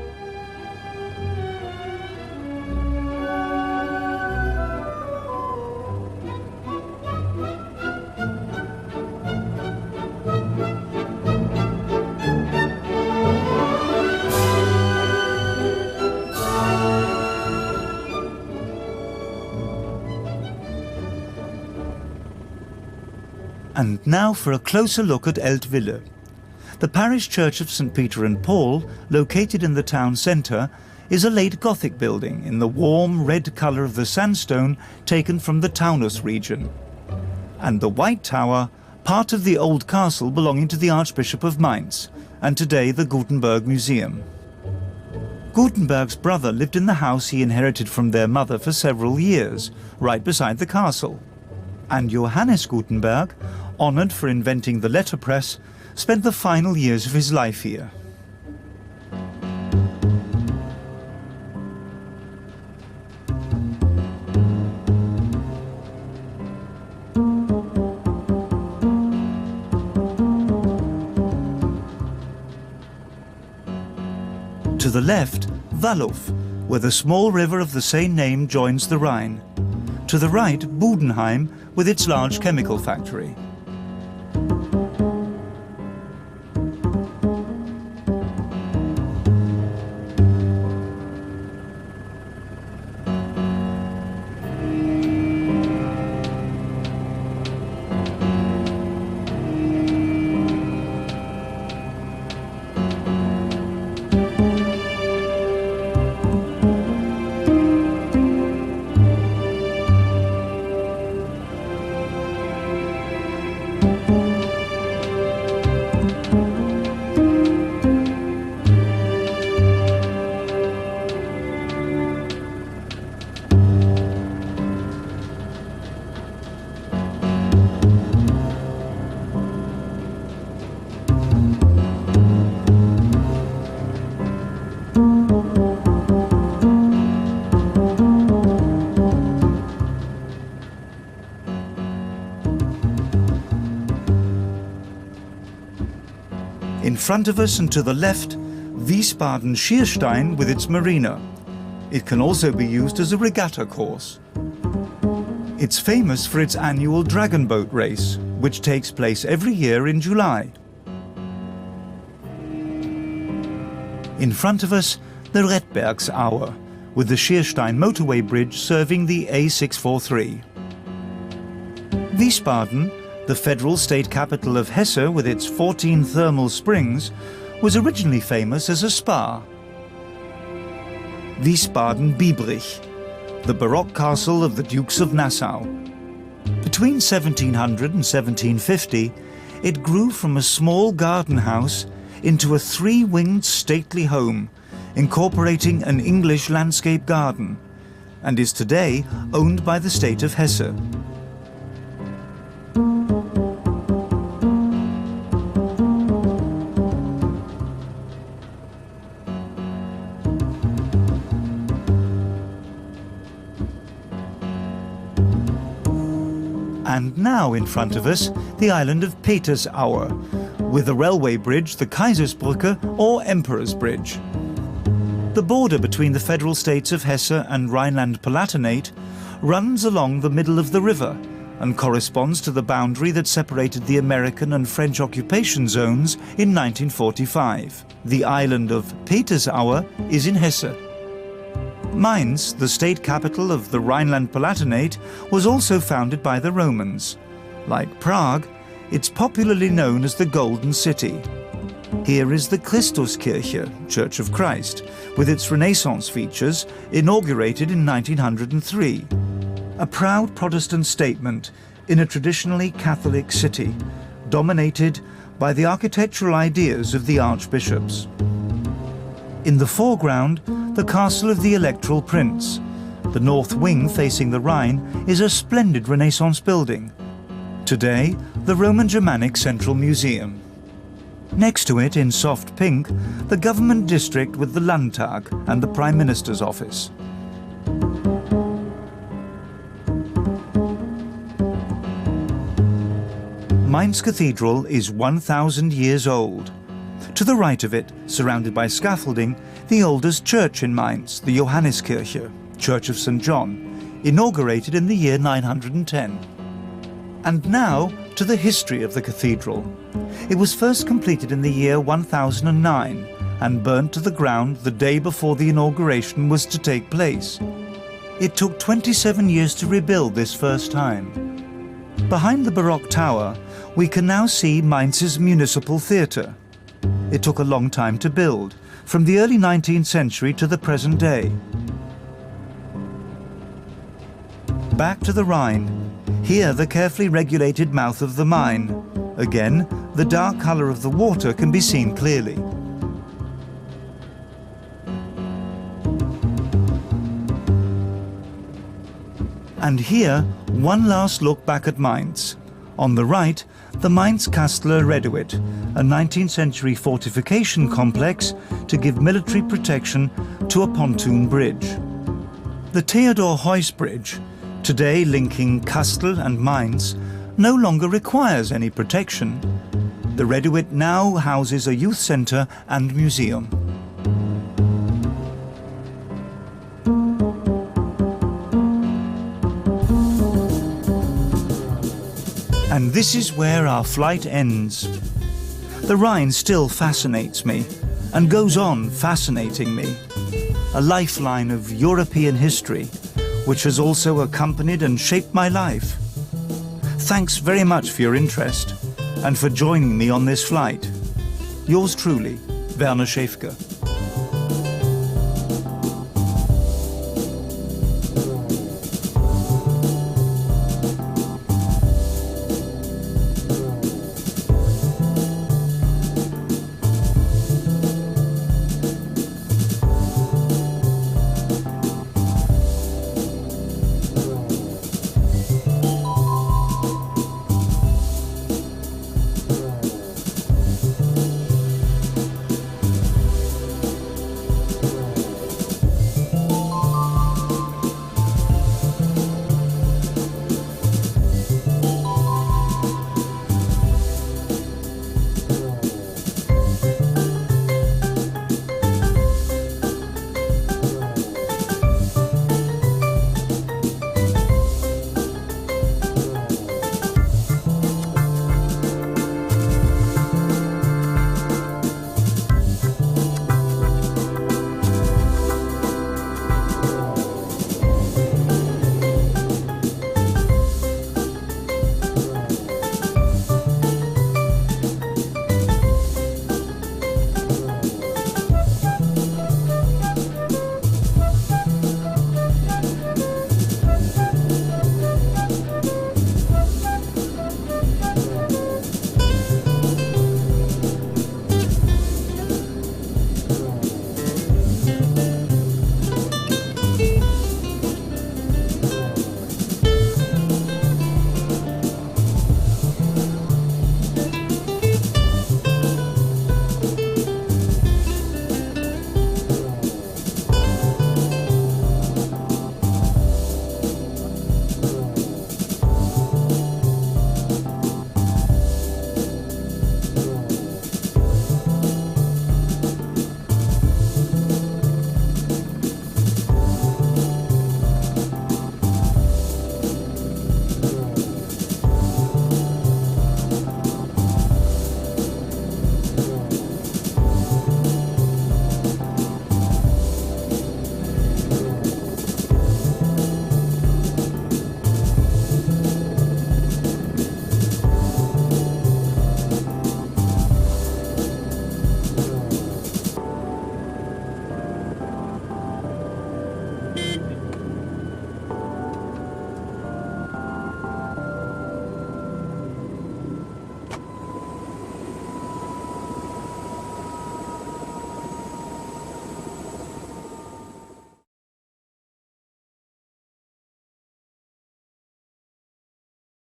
And now for a closer look at Eltville. The parish church of St. Peter and Paul, located in the town centre, is a late Gothic building in the warm red colour of the sandstone taken from the Taunus region. And the White Tower, part of the old castle belonging to the Archbishop of Mainz, and today the Gutenberg Museum. Gutenberg's brother lived in the house he inherited from their mother for several years, right beside the castle. And Johannes Gutenberg, honoured for inventing the letterpress, spent the final years of his life here. To the left, Walluf, where the small river of the same name joins the Rhine. To the right, Budenheim, with its large chemical factory. In front of us and to the left, Wiesbaden Schierstein with its marina. It can also be used as a regatta course. It's famous for its annual dragon boat race, which takes place every year in July. In front of us, the Redbergsaue, with the Schierstein motorway bridge serving the A643. Wiesbaden, the federal state capital of Hesse with its 14 thermal springs, was originally famous as a spa. Wiesbaden-Biebrich, the Baroque castle of the Dukes of Nassau. Between 1700 and 1750, it grew from a small garden house into a three-winged stately home, incorporating an English landscape garden, and is today owned by the state of Hesse. And now in front of us, the island of Petersaue, with the railway bridge, the Kaisersbrücke or Emperor's Bridge. The border between the federal states of Hesse and Rhineland-Palatinate runs along the middle of the river and corresponds to the boundary that separated the American and French occupation zones in 1945. The island of Petersaue is in Hesse. Mainz, the state capital of the Rhineland-Palatinate, was also founded by the Romans. Like Prague, it's popularly known as the Golden City. Here is the Christuskirche, Church of Christ, with its Renaissance features, inaugurated in 1903. A proud Protestant statement in a traditionally Catholic city, dominated by the architectural ideas of the archbishops. In the foreground, the castle of the Electoral Prince. The north wing facing the Rhine is a splendid Renaissance building. Today, the Roman Germanic Central Museum. Next to it, in soft pink, the government district with the Landtag and the Prime Minister's office. Mainz Cathedral is 1,000 years old. To the right of it, surrounded by scaffolding, the oldest church in Mainz, the Johanneskirche, Church of St. John, inaugurated in the year 910. And now to the history of the cathedral. It was first completed in the year 1009 and burnt to the ground the day before the inauguration was to take place. It took 27 years to rebuild this first time. Behind the Baroque tower, we can now see Mainz's municipal theatre. It took a long time to build, from the early 19th century to the present day. Back to the Rhine. Here, the carefully regulated mouth of the Main. Again, the dark colour of the water can be seen clearly. And here, one last look back at Mainz. On the right, the Mainz Castle Reduit, a 19th century fortification complex to give military protection to a pontoon bridge. The Theodor Heuss Bridge, today linking Castle and Mainz, no longer requires any protection. The Reduit now houses a youth centre and museum. And this is where our flight ends. The Rhine still fascinates me, and goes on fascinating me. A lifeline of European history, which has also accompanied and shaped my life. Thanks very much for your interest, and for joining me on this flight. Yours truly, Werner Schäfke.